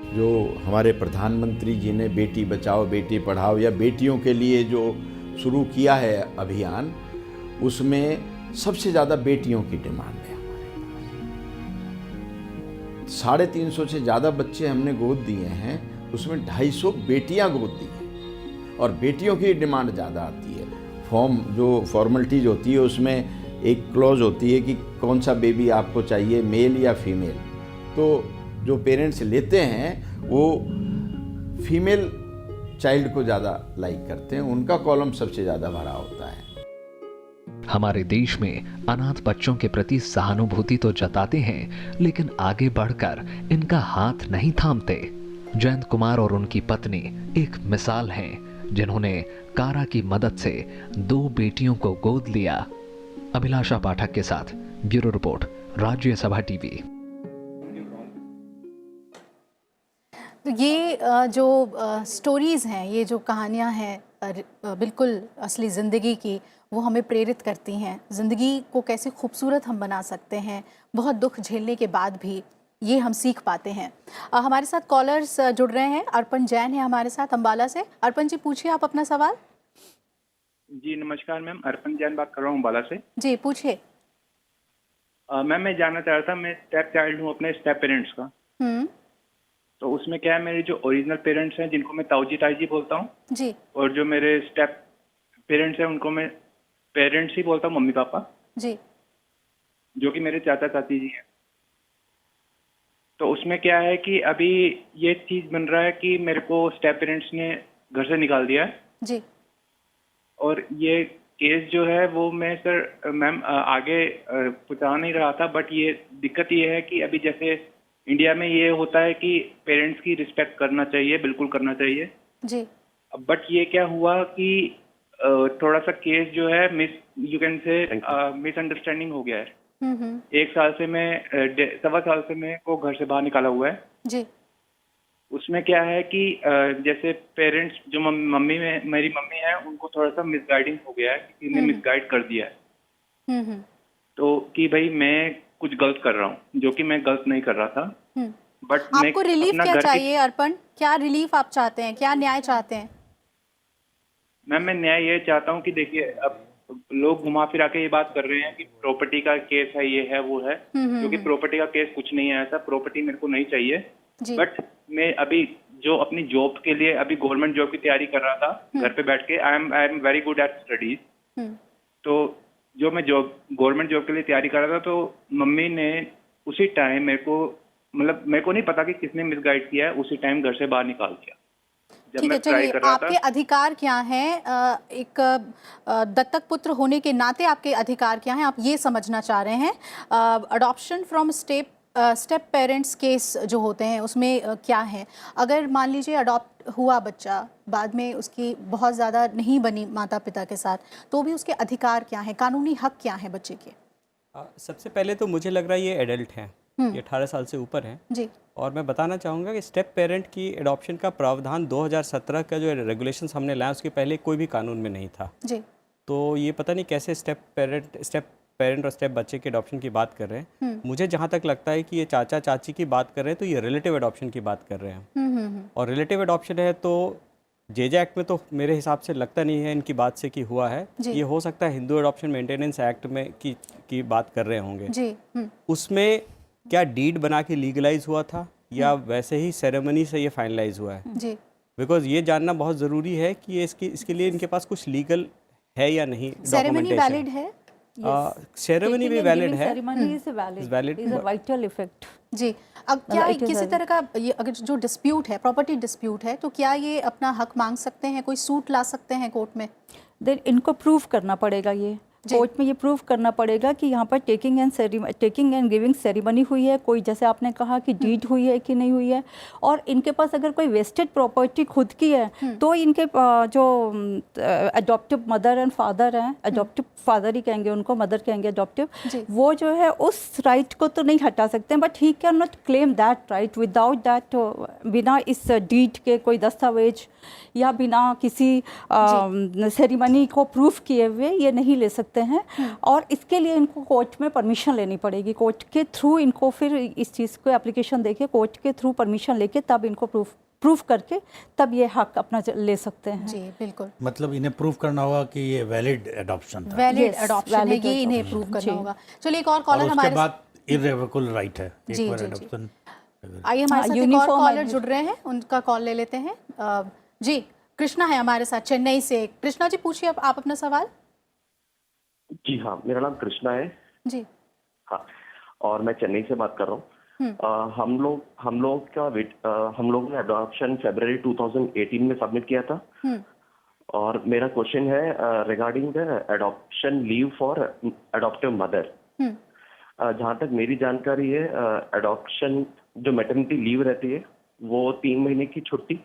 जो हमारे प्रधानमंत्री जी ने बेटी बचाओ बेटी पढ़ाओ या बेटियों के लिए जो शुरू किया है अभियान, उसमें सबसे ज़्यादा बेटियों की डिमांड है। हमारे 350 से ज़्यादा बच्चे हमने गोद दिए हैं, उसमें 250 बेटियां गोद दी हैं और बेटियों की डिमांड ज़्यादा आती है। फॉर्म जो फॉर्मेलिटीज होती है उसमें एक क्लॉज होती है कि कौन सा बेबी आपको चाहिए, मेल या फीमेल। तो जो पेरेंट्स लेते हैं वो फीमेल चाइल्ड को ज़्यादा लाइक करते हैं, उनका कॉलम सबसे ज़्यादा भरा होता है। हमारे देश में अनाथ बच्चों के प्रति सहानुभूति तो जताते हैं लेकिन आगे बढ़कर इनका हाथ नहीं थामते। जयंत कुमार और उनकी पत्नी एक मिसाल हैं जिन्होंने कारा की मदद से 2 बेटियों को गोद लिया। अभिलाषा पाठक के साथ ब्यूरो रिपोर्ट, राज्यसभा टीवी। तो ये जो स्टोरीज़ हैं, ये जो कहानियाँ हैं बिल्कुल असली ज़िंदगी की, वो हमें प्रेरित करती हैं। ज़िंदगी को कैसे खूबसूरत हम बना सकते हैं, बहुत दुख झेलने के बाद भी ये हम सीख पाते हैं। हमारे साथ कॉलर्स जुड़ रहे हैं। अर्पण जैन है हमारे साथ अम्बाला से। अर्पण जी, पूछिए आप अपना सवाल। जी नमस्कार मैम, अर्पण जैन बात कर रहा हूँ अम्बाला से। जी पूछिए। मैम मैं जानना चाह रहा था, मैं स्टेप चाइल्ड हूँ अपने स्टेप पेरेंट्स का। तो उसमें क्या है, मेरे जो ओरिजिनल पेरेंट्स हैं जिनको मैं ताऊजी ताईजी बोलता हूँ जी, और जो मेरे स्टेप पेरेंट्स हैं उनको मैं पेरेंट्स ही बोलता हूँ, मम्मी पापा जी, जो कि मेरे चाचा चाची जी हैं। तो उसमें क्या है कि अभी ये चीज़ बन रहा है कि मेरे को स्टेप पेरेंट्स ने घर से निकाल दिया है जी, और ये केस जो है वो मैं सर मैम आगे पहुँचा नहीं रहा था, बट ये दिक्कत ये है कि अभी जैसे इंडिया में ये होता है कि पेरेंट्स की रिस्पेक्ट करना चाहिए, बिल्कुल करना चाहिए जी। बट ये क्या हुआ कि थोड़ा सा केस जो है यू कैन से मिसअंडरस्टैंडिंग हो गया है। 1 साल से मैं 1.25 साल से मैं को घर से बाहर निकाला हुआ है जी। उसमें क्या है कि जैसे पेरेंट्स जो मम्मी में मेरी मम्मी है उनको थोड़ा सा मिसगाइडिंग हो गया है, किसी ने मिसगाइड कर दिया है तो कि भाई मैं कुछ गलत कर रहा हूँ, जो कि मैं गलत नहीं कर रहा था। बट आपको रिलीफ क्या चाहिए अर्पण? क्या रिलीफ आप चाहते हैं, क्या न्याय चाहते हैं? मैम मैं न्याय ये चाहता हूँ कि देखिए, अब लोग घुमा फिरा के ये बात कर रहे हैं कि प्रॉपर्टी का केस है, ये है वो है, क्योंकि प्रॉपर्टी का केस कुछ नहीं है ऐसा, प्रॉपर्टी मेरे को नहीं चाहिए। बट मैं अभी जो अपनी जॉब के लिए अभी गवर्नमेंट जॉब की तैयारी कर रहा था घर पे बैठ के, I am very good at studies. तो जो मैं जॉब गवर्नमेंट जॉब के लिए तैयारी कर रहा था, तो मम्मी ने उसी टाइम मेरे को, मतलब मेरे को नहीं पता कि किसने मिसगाइड किया है, उसी टाइम घर से बाहर निकाल दिया। जब ठीक है, मैं ट्राई चलिए कर रहा आपके था, अधिकार क्या हैं? एक दत्तक पुत्र होने के नाते आपके अधिकार क्या हैं, आप ये समझना चाह रहे हैं। Adoption from step parents case जो होते हैं उसमें क्या है? अगर मान लीजिए अडॉप्ट हुआ बच्चा, बाद में उसकी बहुत ज़्यादा नहीं बनी माता पिता के साथ, तो भी उसके अधिकार क्या हैं, कानूनी हक क्या हैं बच्चे के? सबसे पहले तो मुझे लग रहा है ये एडल्ट हैं, ये 18 साल से ऊपर हैं जी। और मैं बताना चाहूँगा कि स्टेप पेरेंट की एडॉप्शन का प्रावधान 2017 का जो रेगुलेशंस हमने लाया उसके पहले कोई भी कानून में नहीं था। जी। तो ये पता नहीं कैसे स्टेप पेरेंट और स्टेप बच्चे के एडॉप्शन की बात कर रहे हैं। मुझे जहाँ तक लगता है कि ये चाचा चाची की बात कर रहे हैं तो ये रिलेटिव एडॉप्शन की बात कर रहे हैं। और रिलेटिव एडॉप्शन है तो जेजे एक्ट में तो मेरे हिसाब से लगता नहीं है इनकी बात से कि हुआ है। ये हो सकता है हिंदू एडॉप्शन मेंटेनेंस एक्ट में की बात कर रहे होंगे जी। उसमें क्या डीड बना के लीगलाइज हुआ था या वैसे ही सेरेमनी से ये फाइनलाइज हुआ है? जी। बिकॉज ये जानना बहुत ज़रूरी है कि ये इसके लिए इनके पास कुछ लीगल है या नहीं। सेरेमनी वैलिड है? सेरेमनी भी वैलिड है, valid is a vital effect। जी। अब क्या किसी तरह का ये अगर जो डिस्प्यूट है, प्रॉपर्टी डिस्प्यूट है, तो क्या ये अपना हक मांग सकते हैं, कोई सूट ला सकते हैं कोर्ट में? देन इनको प्रूव करना पड़ेगा, ये कोर्ट में ये प्रूव करना पड़ेगा कि यहाँ पर टेकिंग एंड गिविंग सेरेमनी हुई है, कोई जैसे आपने कहा कि डीड हुई है कि नहीं हुई है, और इनके पास अगर कोई वेस्टेड प्रॉपर्टी खुद की है तो इनके जो अडॉप्टिव मदर एंड फादर हैं, अडॉप्टिव फादर ही कहेंगे उनको, मदर कहेंगे अडॉप्टिव, वो जो है उस राइट को तो नहीं हटा सकते, but he can not claim that right without that, बिना इस डीड के कोई दस्तावेज या बिना किसी सेरेमनी को प्रूफ किए हुए ये नहीं ले सकते हैं। और इसके लिए इनको कोर्ट में परमिशन लेनी पड़ेगी, कोर्ट के थ्रू इनको फिर इस चीज़ को एप्लीकेशन देके कोर्ट के थ्रू परमिशन लेके तब इनको प्रूफ करके तब ये हक अपना ले सकते हैं। जी बिल्कुल। मतलब इन्हें प्रूव करना होगा कि ये वैलिड एडॉप्शन था, वैलिड एडॉप्शन है, ये इन्हें प्रूव करना होगा। चलिए एक और कॉलर हमारे बाद इररिवोकेबल राइट है एक बार एडॉप्शन। आइए हमारे साथ एक और कॉलर जुड़ रहे हैं, उनका कॉल ले लेते हैं। जी कृष्णा है हमारे साथ चेन्नई से। कृष्णा जी पूछिए आप अपना सवाल। जी हाँ, मेरा नाम कृष्णा है जी। हाँ, और मैं चेन्नई से बात कर रहा हूँ। हम लोग ने अडॉप्शन फरवरी 2018 में सबमिट किया था, और मेरा क्वेश्चन है regarding the adoption leave for adoptive mother. जहाँ तक मेरी जानकारी है, अडॉप्शन जो मैटरनिटी लीव रहती है वो 3 महीने की छुट्टी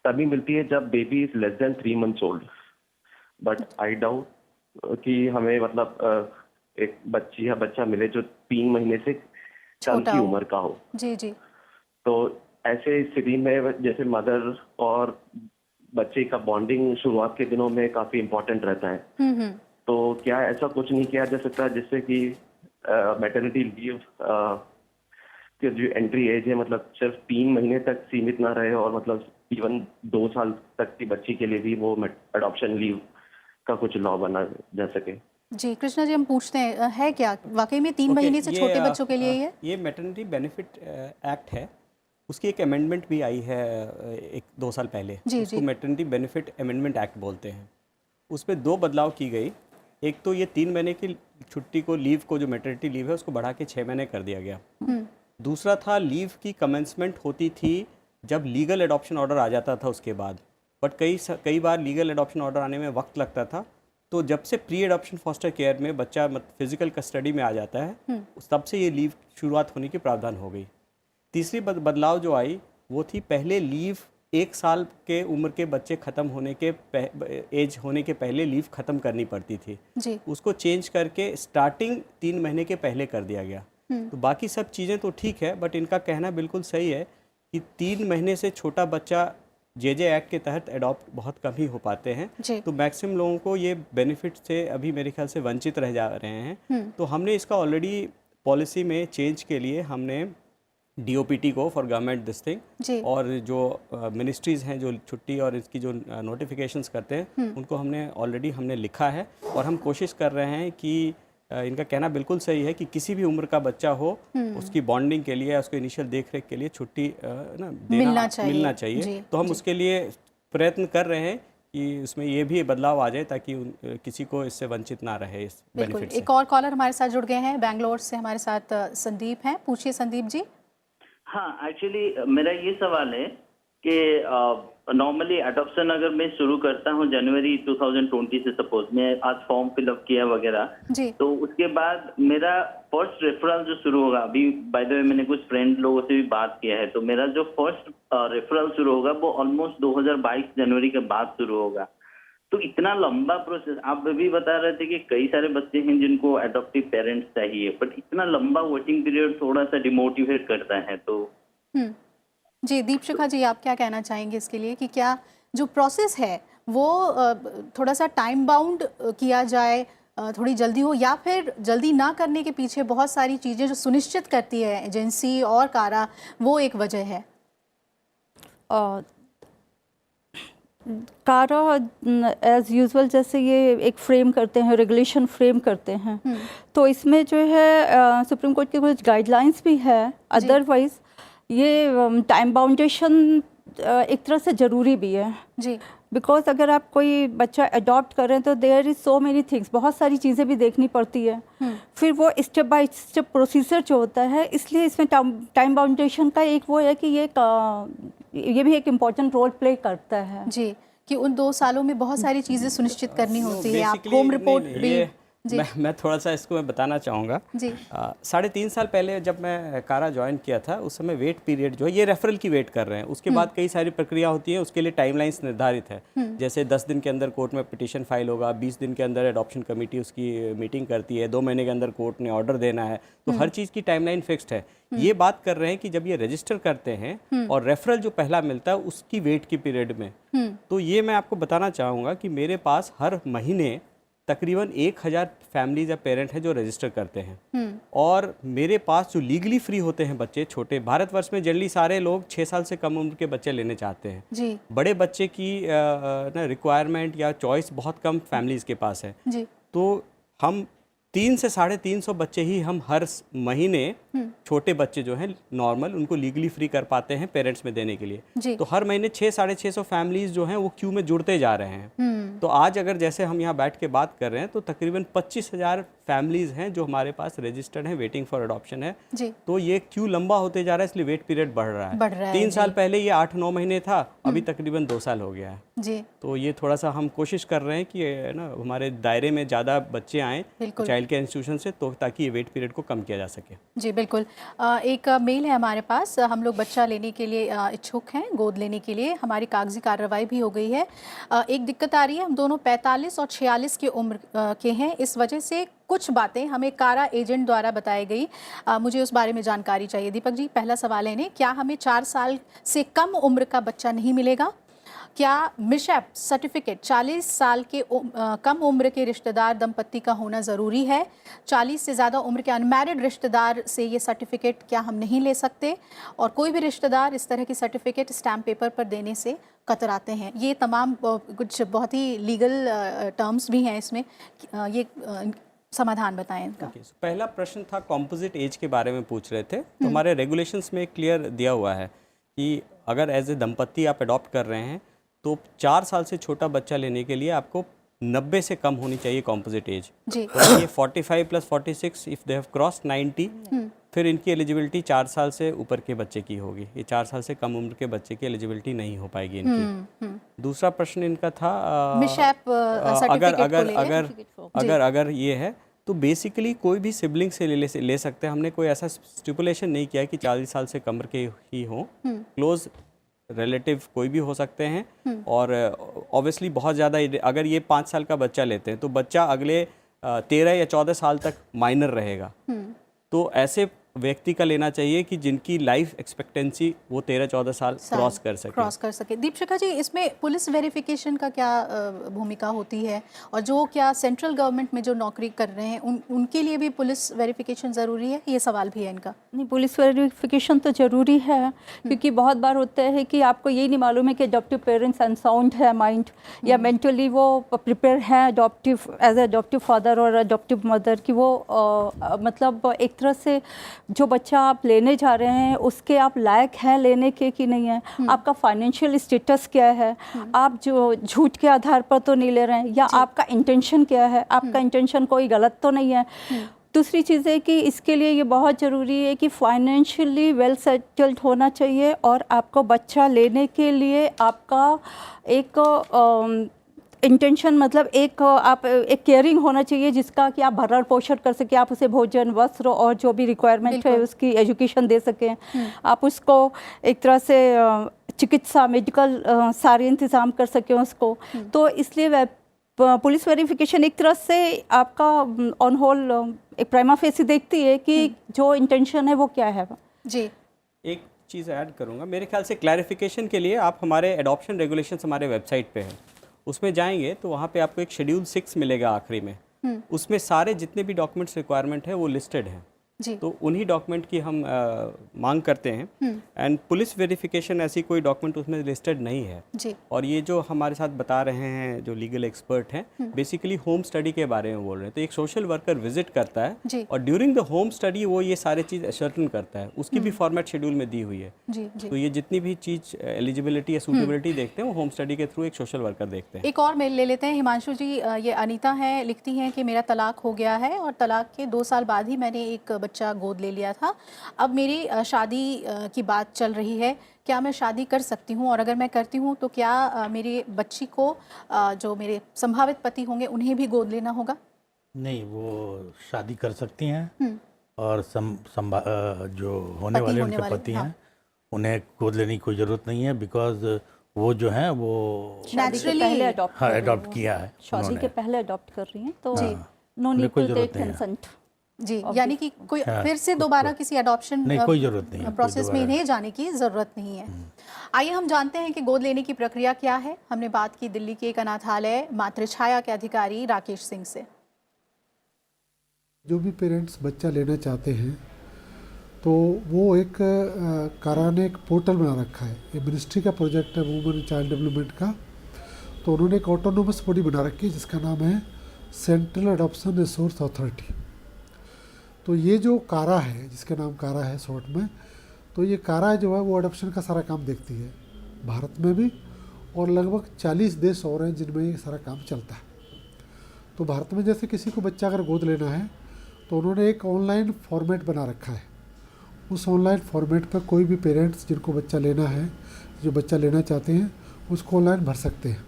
तभी मिलती है जब baby is less than 3 months old. But I doubt कि हमें मतलब एक बच्ची या बच्चा मिले जो 3 महीने से कम की उम्र का हो। जी जी। तो ऐसे स्थिति में जैसे मदर और बच्चे का बॉन्डिंग शुरुआत के दिनों में काफी इम्पोर्टेंट रहता है, तो क्या ऐसा कुछ नहीं किया जा सकता जिससे कि मैटरनिटी लीव की जो एंट्री एज है मतलब सिर्फ 3 महीने तक सीमित ना रहे, और मतलब इवन 2 साल तक की बच्ची के लिए भी वो अडॉप्शन लीव का कुछ लॉ बना जा सके? जी कृष्णा जी, हम पूछते हैं है क्या वाकई में 3 महीने से छोटे बच्चों के लिए ये मैटरनिटी बेनिफिट एक्ट है, उसकी एक अमेंडमेंट भी आई है 1-2 साल पहले, उसको मैटरनिटी बेनिफिट अमेंडमेंट एक्ट बोलते हैं। उसमें 2 बदलाव की गई। एक तो ये 3 महीने की छुट्टी को, लीव को, जो मैटरनिटी लीव है उसको बढ़ा के 6 महीने कर दिया गया। दूसरा था लीव की कमेंसमेंट होती थी जब लीगल एडॉप्शन ऑर्डर आ जाता था उसके बाद, बट कई बार लीगल एडॉप्शन ऑर्डर आने में वक्त लगता था, तो जब से प्री एडॉप्शन फॉस्टर केयर में बच्चा फिजिकल कस्टडी में आ जाता है तब से ये लीव शुरुआत होने की प्रावधान हो गई। तीसरी बदलाव जो आई वो थी, पहले लीव 1 साल के उम्र के बच्चे ख़त्म होने के एज होने के पहले लीव ख़त्म करनी पड़ती थी जी। उसको चेंज करके स्टार्टिंग 3 महीने के पहले कर दिया गया। तो बाकी सब चीज़ें तो ठीक है, बट इनका कहना बिल्कुल सही है कि 3 महीने से छोटा बच्चा जेजे एक्ट के तहत अडॉप्ट बहुत कम ही हो पाते हैं, तो मैक्सिमम लोगों को ये बेनिफिट से अभी मेरे ख्याल से वंचित रह जा रहे हैं। तो हमने इसका ऑलरेडी पॉलिसी में चेंज के लिए हमने DOPT को फॉर गवर्नमेंट दिस जी। थिंग, और जो मिनिस्ट्रीज़ हैं जो छुट्टी और इसकी जो नोटिफिकेशंस करते हैं उनको हमने लिखा है, और हम कोशिश कर रहे हैं कि इनका कहना बिल्कुल सही है कि किसी भी उम्र का बच्चा हो उसकी बॉन्डिंग के लिए, उसको इनिशियल देख रेख के लिए छुट्टी मिलना चाहिए। तो हम उसके लिए प्रयत्न कर रहे हैं कि उसमें ये भी बदलाव आ जाए ताकि किसी को इससे वंचित ना रहे इस बेनिफिट से। एक और कॉलर हमारे साथ जुड़ गए हैं बेंगलोर से, हमारे साथ संदीप हैं। पूछिए संदीप जी। हाँ, एक्चुअली मेरा ये सवाल है कि नॉर्मली अडॉप्शन अगर मैं शुरू करता हूँ जनवरी 2020 से, सपोज मैं आज फॉर्म फिलअप किया वगैरह, तो उसके बाद मेरा फर्स्ट रेफरल जो शुरू होगा, अभी बाय द वे मैंने कुछ फ्रेंड लोगों से भी बात किया है, तो मेरा जो फर्स्ट रेफरल शुरू होगा वो ऑलमोस्ट 2022 जनवरी के बाद शुरू होगा। तो इतना लंबा प्रोसेस, आप भी बता रहे थे कि कई सारे बच्चे हैं जिनको एडॉप्टिव पेरेंट्स चाहिए, बट इतना लंबा वेटिंग पीरियड थोड़ा सा डिमोटिवेट करता है। तो जी दीपशिखा जी, आप क्या कहना चाहेंगे इसके लिए कि क्या जो प्रोसेस है वो थोड़ा सा टाइम बाउंड किया जाए, थोड़ी जल्दी हो, या फिर जल्दी ना करने के पीछे बहुत सारी चीज़ें जो सुनिश्चित करती है एजेंसी और कारा, वो एक वजह है? कारा एज़ यूजुअल जैसे ये एक फ्रेम करते हैं, रेगुलेशन फ्रेम करते हैं, तो इसमें जो है सुप्रीम कोर्ट की कुछ गाइडलाइंस भी है। अदरवाइज ये टाइम बाउंडेशन एक तरह से ज़रूरी भी है जी, बिकॉज अगर आप कोई बच्चा अडॉप्ट कर रहे हैं तो there is so many things, बहुत सारी चीज़ें भी देखनी पड़ती है, फिर वो स्टेप बाय स्टेप प्रोसीजर जो होता है, इसलिए इसमें टाइम बाउंडेशन का एक वो है कि ये भी एक इम्पॉर्टेंट रोल प्ले करता है जी, कि उन 2 सालों में बहुत सारी चीज़ें सुनिश्चित करनी होती है। आप होम रिपोर्ट भी मैं थोड़ा सा इसको मैं बताना चाहूँगा। 3.5 साल पहले जब मैं कारा ज्वाइन किया था, उस समय वेट पीरियड जो है, ये रेफरल की वेट कर रहे हैं, उसके बाद कई सारी प्रक्रिया होती है, उसके लिए टाइमलाइंस निर्धारित है। जैसे 10 दिन के अंदर कोर्ट में पिटीशन फाइल होगा, 20 दिन के अंदर एडॉप्शन कमेटी उसकी मीटिंग करती है, 2 महीने के अंदर कोर्ट ने ऑर्डर देना है, तो हर चीज़ की टाइमलाइन फिक्स्ड है। ये बात कर रहे हैं कि जब ये रजिस्टर करते हैं और रेफरल जो पहला मिलता है उसकी वेट की पीरियड में, तो ये मैं आपको बताना चाहूँगा कि मेरे पास हर महीने तकरीबन 1000 फैमिलीज या पेरेंट हैं जो रजिस्टर करते हैं, और मेरे पास जो लीगली फ्री होते हैं बच्चे छोटे, भारतवर्ष में जनरली सारे लोग 6 साल से कम उम्र के बच्चे लेने चाहते हैं जी। बड़े बच्चे की रिक्वायरमेंट या चॉइस बहुत कम फैमिलीज के पास है जी। तो हम 300 से 350 बच्चे ही हम हर महीने छोटे बच्चे जो हैं नॉर्मल, उनको लीगली फ्री कर पाते हैं पेरेंट्स में देने के लिए। तो हर महीने 600-650 फैमिलीज जो हैं वो क्यू में जुड़ते जा रहे हैं। तो आज अगर जैसे हम यहाँ बैठ के बात कर रहे हैं तो तकरीबन 25,000 फैमिलीज हैं जो हमारे पास रजिस्टर्ड हैं, वेटिंग फॉर अडॉप्शन है। तो ये क्यू लंबा होते जा रहा है, इसलिए वेट पीरियड बढ़ रहा है। 3 साल पहले ये 8-9 महीने था, अभी तकरीबन 2 साल हो गया है जी। तो ये थोड़ा सा हम कोशिश कर रहे हैं कि ना हमारे दायरे में ज़्यादा बच्चे आएँ चाइल्ड केयर इंस्टीट्यूशन से, तो ताकि ये वेट पीरियड को कम किया जा सके। जी बिल्कुल। एक मेल है हमारे पास, हम लोग बच्चा लेने के लिए इच्छुक हैं, गोद लेने के लिए, हमारी कागजी कार्रवाई भी हो गई है। एक दिक्कत आ रही है, हम दोनों 45 और 46 की उम्र के हैं, इस वजह से कुछ बातें हमें कारा एजेंट द्वारा बताई गई, मुझे उस बारे में जानकारी चाहिए। दीपक जी, पहला सवाल है, क्या हमें 4 साल से कम उम्र का बच्चा नहीं मिलेगा? क्या मिशैप सर्टिफिकेट 40 साल के कम उम्र के रिश्तेदार दंपति का होना ज़रूरी है? 40 से ज़्यादा उम्र के अनमैरिड रिश्तेदार से ये सर्टिफिकेट क्या हम नहीं ले सकते? और कोई भी रिश्तेदार इस तरह की सर्टिफिकेट स्टैम्प पेपर पर देने से कतराते हैं। ये तमाम कुछ बहुत ही लीगल टर्म्स भी हैं इसमें, ये समाधान बताएं इनका। पहला प्रश्न था कॉम्पोजिट एज के बारे में पूछ रहे थे, तो हमारे रेगुलेशंस में क्लियर दिया हुआ है कि अगर एज ए दंपति आप अडॉप्ट कर रहे हैं तो 4 साल से छोटा बच्चा लेने के लिए आपको 90 से कम होनी चाहिए कॉम्पोजिट एज। तो ये 45 + 46 इफ़ दे हैव क्रॉस्ड 90, फिर इनकी एलिजिबिलिटी 4 साल से ऊपर के बच्चे की होगी। ये 4 साल से कम उम्र के बच्चे की एलिजिबिलिटी नहीं हो पाएगी इनकी। दूसरा प्रश्न इनका था अगर ये है तो बेसिकली कोई भी सिबलिंग से ले सकते हैं। हमने कोई ऐसा स्टिपुलेशन नहीं किया कि 40 साल से कम के ही हों, क्लोज रिलेटिव कोई भी हो सकते हैं। और ऑब्वियसली बहुत ज़्यादा, अगर ये 5 साल का बच्चा लेते हैं तो बच्चा अगले 13 या 14 साल तक माइनर रहेगा। तो ऐसे व्यक्ति का लेना चाहिए कि जिनकी लाइफ एक्सपेक्टेंसी वो 13-14 साल क्रॉस कर सके। दीपशिखा जी, इसमें पुलिस वेरिफिकेशन का क्या भूमिका होती है, और जो क्या सेंट्रल गवर्नमेंट में जो नौकरी कर रहे हैं उनके लिए भी पुलिस वेरिफिकेशन ज़रूरी है? ये सवाल भी है इनका। नहीं, पुलिस वेरिफिकेशन तो ज़रूरी है, क्योंकि बहुत बार होता है कि आपको यही नहीं मालूम है कि अडॉप्टिव पेरेंट्स अनसाउंड है माइंड, या मेंटली वो प्रिपेयर है अडॉप्टिव एज अडॉप्टिव फादर और अडॉप्टिव मदर, कि वो मतलब एक तरह से जो बच्चा आप लेने जा रहे हैं उसके आप लायक हैं लेने के कि नहीं है, आपका फाइनेंशियल स्टेटस क्या है, आप जो झूठ के आधार पर तो नहीं ले रहे हैं, या आपका इंटेंशन क्या है, आपका इंटेंशन कोई गलत तो नहीं है। दूसरी चीज़ है कि इसके लिए ये बहुत ज़रूरी है कि फाइनेंशियली वेल सेटल्ड होना चाहिए, और आपको बच्चा लेने के लिए आपका एक इंटेंशन, मतलब एक केयरिंग होना चाहिए जिसका कि आप भरण पोषण कर सकें, आप उसे भोजन, वस्त्र और जो भी रिक्वायरमेंट है उसकी एजुकेशन दे सकें, आप उसको एक तरह से चिकित्सा, मेडिकल सारे इंतज़ाम कर सकें उसको। तो इसलिए पुलिस वेरिफिकेशन एक तरह से आपका ऑन होल एक प्राइमा फेसी देखती है कि जो इंटेंशन है वो क्या है। जी, एक चीज़ ऐड करूँगा, मेरे ख्याल से क्लैरिफिकेशन के लिए आप हमारे एडॉप्शन रेगुलेशंस हमारे वेबसाइट पे हैं, उसमें जाएंगे तो वहाँ पे आपको एक शेड्यूल 6 मिलेगा आखिरी में, उसमें सारे जितने भी डॉक्यूमेंट्स रिक्वायरमेंट है वो लिस्टेड हैं। तो उन्हीं डॉक्यूमेंट की हम मांग करते हैं, एंड पुलिस वेरिफिकेशन ऐसी कोई डॉक्यूमेंट उसमें लिस्टेड नहीं है जी। और ये जो हमारे साथ बता रहे हैं जो लीगल एक्सपर्ट हैं, बेसिकली होम स्टडी के बारे में बोल रहे हैं। तो एक सोशल वर्कर विजिट करता है और ड्यूरिंग द होम स्टडी वो ये सारे चीज़ असर्टन करता है, उसकी भी फॉर्मेट शेड्यूल में दी हुई है। तो ये जितनी भी चीज़ एलिजिबिलिटी या सूटेबिलिटी देखते हैं वो होम स्टडी के थ्रू एक सोशल वर्कर देखते हैं। एक और मेल ले लेते हैं। हिमांशु जी, ये अनीता हैं, लिखती हैं कि मेरा तलाक हो गया है और तलाक के 2 साल बाद ही मैंने एक बच्चा गोद ले लिया था। अब मेरी शादी की बात चल रही है, क्या मैं शादी कर सकती हूँ, और अगर मैं करती हूँ तो क्या मेरे बच्ची को जो मेरे संभावित पति होंगे उन्हें भी गोद लेना होगा? नहीं, वो शादी कर सकती हैं और जो होने वाले उनके पति हैं उन्हें गोद लेने की कोई ज़रूरत नहीं है, बिकॉज वो जो है वो नेचुरली अडॉप्ट किया है, शादी के पहले अडॉप्ट कर रही हैं, तो no need to take consent जी, यानी कि कोई फिर से दोबारा किसी अडॉप्शन कोई ज़रूरत नहीं है, प्रोसेस में इन्हें जाने की ज़रूरत नहीं है। आइए हम जानते हैं कि गोद लेने की प्रक्रिया क्या है। हमने बात की दिल्ली के एक अनाथालय मातृछाया के अधिकारी राकेश सिंह से। जो भी पेरेंट्स बच्चा लेना चाहते हैं तो वो एक कारा ने एक पोर्टल बना रखा है, ये मिनिस्ट्री का प्रोजेक्ट है वुमेन एंड चाइल्ड डेवलपमेंट का। तो उन्होंने एक ऑटोनोमस बॉडी बना रखी है जिसका नाम है सेंट्रल एडॉप्शन रिसोर्स अथॉरिटी। तो ये जो कारा है, जिसका नाम कारा है शॉर्ट में, तो ये कारा जो है वो अडॉप्शन का सारा काम देखती है भारत में भी, और लगभग 40 देश और हैं जिनमें ये सारा काम चलता है। तो भारत में जैसे किसी को बच्चा अगर गोद लेना है तो उन्होंने एक ऑनलाइन फॉर्मेट बना रखा है। उस ऑनलाइन फॉर्मेट पर कोई भी पेरेंट्स जिनको बच्चा लेना है, जो बच्चा लेना चाहते हैं, उसको ऑनलाइन भर सकते हैं।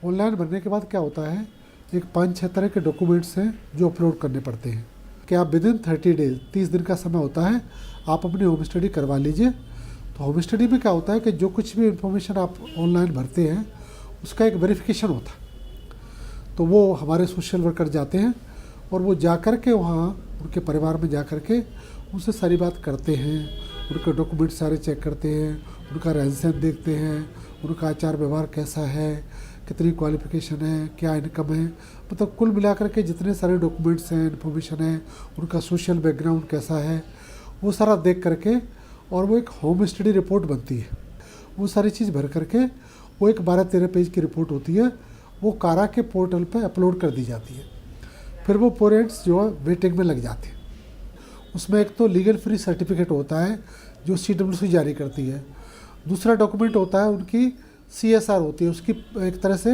ऑनलाइन भरने के बाद क्या होता है, एक 5-6 तरह के डॉक्यूमेंट्स हैं जो अपलोड करने पड़ते हैं कि आप विदिन 30 डेज, 30 दिन का समय होता है, आप अपनी होम स्टडी करवा लीजिए। तो होम स्टडी में क्या होता है कि जो कुछ भी इंफॉर्मेशन आप ऑनलाइन भरते हैं उसका एक वेरिफिकेशन होता है। तो वो हमारे सोशल वर्कर जाते हैं और वो जा कर के वहाँ उनके परिवार में जा कर के उनसे सारी बात करते हैं, उनके डॉक्यूमेंट सारे चेक करते हैं, उनका रहन सहन देखते हैं, उनका आचार व्यवहार कैसा है, कितनी क्वालिफिकेशन है, क्या इनकम है, मतलब कुल मिलाकर के जितने सारे डॉक्यूमेंट्स हैं, इन्फॉर्मेशन है, उनका सोशल बैकग्राउंड कैसा है, वो सारा देख करके और वो एक होम स्टडी रिपोर्ट बनती है। वो सारी चीज़ भर करके वो एक 12-13 पेज की रिपोर्ट होती है, वो कारा के पोर्टल पे अपलोड कर दी जाती है। फिर वो पेरेंट्स जो है वेटिंग में लग जाते हैं। उसमें एक तो लीगल फ्री सर्टिफिकेट होता है जो CWC जारी करती है, दूसरा डॉक्यूमेंट होता है उनकी CSR होती है, उसकी एक तरह से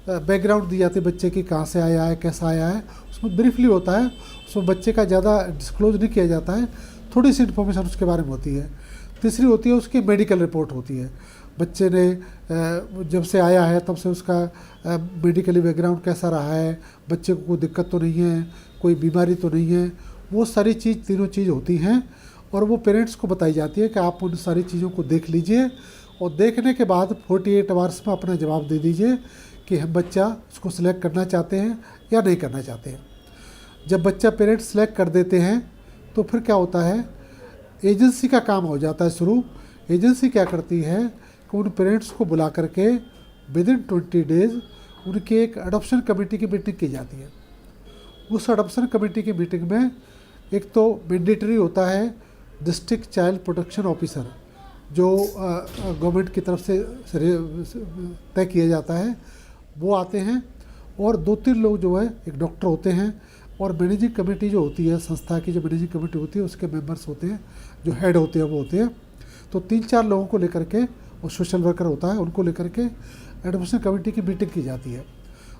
बैकग्राउंड दी जाती है बच्चे की, कहाँ से आया है, कैसा आया है, उसमें ब्रीफली होता है, उसमें बच्चे का ज़्यादा डिस्क्लोज नहीं किया जाता है, थोड़ी सी इन्फॉर्मेशन उसके बारे में होती है। तीसरी होती है उसकी मेडिकल रिपोर्ट होती है, बच्चे ने जब से आया है तब से उसका मेडिकली बैकग्राउंड कैसा रहा है, बच्चे को कोई दिक्कत तो नहीं है, कोई बीमारी तो नहीं है, वो सारी चीज़, तीनों चीज़ होती हैं और वो पेरेंट्स को बताई जाती है कि आप उन सारी चीज़ों को देख लीजिए और देखने के बाद 48 आवर्स में अपना जवाब दे दीजिए कि हम बच्चा उसको सिलेक्ट करना चाहते हैं या नहीं करना चाहते हैं। जब बच्चा पेरेंट्स सिलेक्ट कर देते हैं तो फिर क्या होता है, एजेंसी का काम हो जाता है शुरू। एजेंसी क्या करती है कि उन पेरेंट्स को बुला करके विदिन 20 डेज उनकी एक अडॉप्शन कमेटी की मीटिंग की जाती है। उस अडॉप्शन कमेटी की मीटिंग में एक तो मैंडेटरी होता है डिस्ट्रिक्ट चाइल्ड प्रोटेक्शन ऑफिसर, जो गवर्नमेंट की तरफ से तय किया जाता है, वो आते हैं, और 2-3 लोग जो है, एक डॉक्टर होते हैं, और मैनेजिंग कमेटी जो होती है, संस्था की जो मैनेजिंग कमेटी होती है उसके मेंबर्स होते हैं, जो हेड होते हैं वो होते हैं। तो 3-4 लोगों को लेकर के, और सोशल वर्कर होता है, उनको लेकर के एडमिशन कमेटी की मीटिंग की जाती है।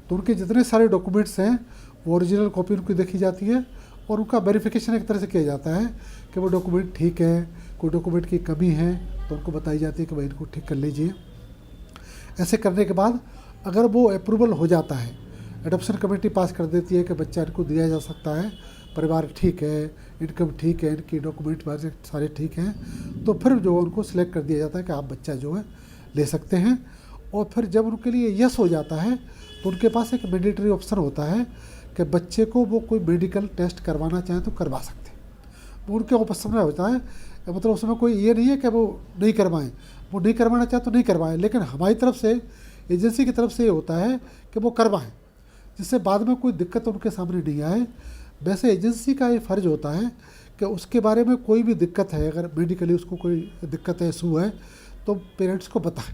तो उनके जितने सारे डॉक्यूमेंट्स हैं वो ओरिजिनल कॉपी उनको देखी जाती है, और उनका वेरिफिकेशन एक तरह से किया जाता है कि वो डॉक्यूमेंट ठीक है, कोई डॉक्यूमेंट की कमी है तो उनको बताई जाती है कि भाई इनको ठीक कर लीजिए। ऐसे करने के बाद अगर वो अप्रूवल हो जाता है, एडॉप्शन कमेटी पास कर देती है कि बच्चा इनको दिया जा सकता है, परिवार ठीक है, इनकम ठीक है, इनकी डॉक्यूमेंट सारे ठीक हैं, तो फिर जो उनको सिलेक्ट कर दिया जाता है कि आप बच्चा जो है ले सकते हैं। और फिर जब उनके लिए यस हो जाता है तो उनके पास एक मैंडेटरी ऑप्शन होता है कि बच्चे को वो कोई मेडिकल टेस्ट करवाना चाहें तो करवा सकते हैं। वो उनके ऑप्शन में होता है, मतलब उसमें कोई ये नहीं है कि वो नहीं करवाएं, वो नहीं करवाना चाहे तो नहीं करवाएं, लेकिन हमारी तरफ से, एजेंसी की तरफ से ये होता है कि वो करवाएं, जिससे बाद में कोई दिक्कत उनके सामने नहीं आए। वैसे एजेंसी का ये फ़र्ज होता है कि उसके बारे में कोई भी दिक्कत है, अगर मेडिकली उसको कोई दिक्कत है, इशू है, तो पेरेंट्स को बताएं,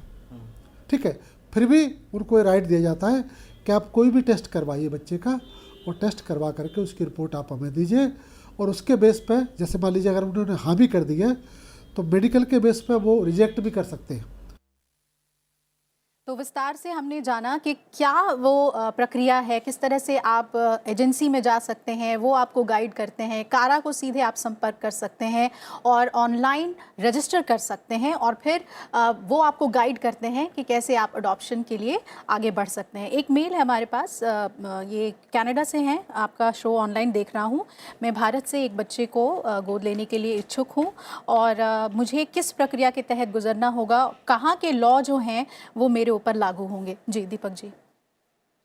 ठीक है। फिर भी उनको ये राइट दिया जाता है कि आप कोई भी टेस्ट करवाइए बच्चे का, और टेस्ट करवा करके उसकी रिपोर्ट आप हमें दीजिए, और उसके बेस पे, जैसे मान लीजिए अगर उन्होंने हाँ भी कर दी है तो मेडिकल के बेस पे वो रिजेक्ट भी कर सकते हैं। तो विस्तार से हमने जाना कि क्या वो प्रक्रिया है, किस तरह से आप एजेंसी में जा सकते हैं, वो आपको गाइड करते हैं, कारा को सीधे आप संपर्क कर सकते हैं और ऑनलाइन रजिस्टर कर सकते हैं, और फिर वो आपको गाइड करते हैं कि कैसे आप अडॉप्शन के लिए आगे बढ़ सकते हैं। एक मेल है हमारे पास, ये कनाडा से हैं, आपका शो ऑनलाइन देख रहा हूँ। मैं भारत से एक बच्चे को गोद लेने के लिए इच्छुक हूँ, और मुझे किस प्रक्रिया के तहत गुजरना होगा, कहाँ के लॉ जो हैं वो मेरे ऊपर लागू होंगे? जी दीपक जी।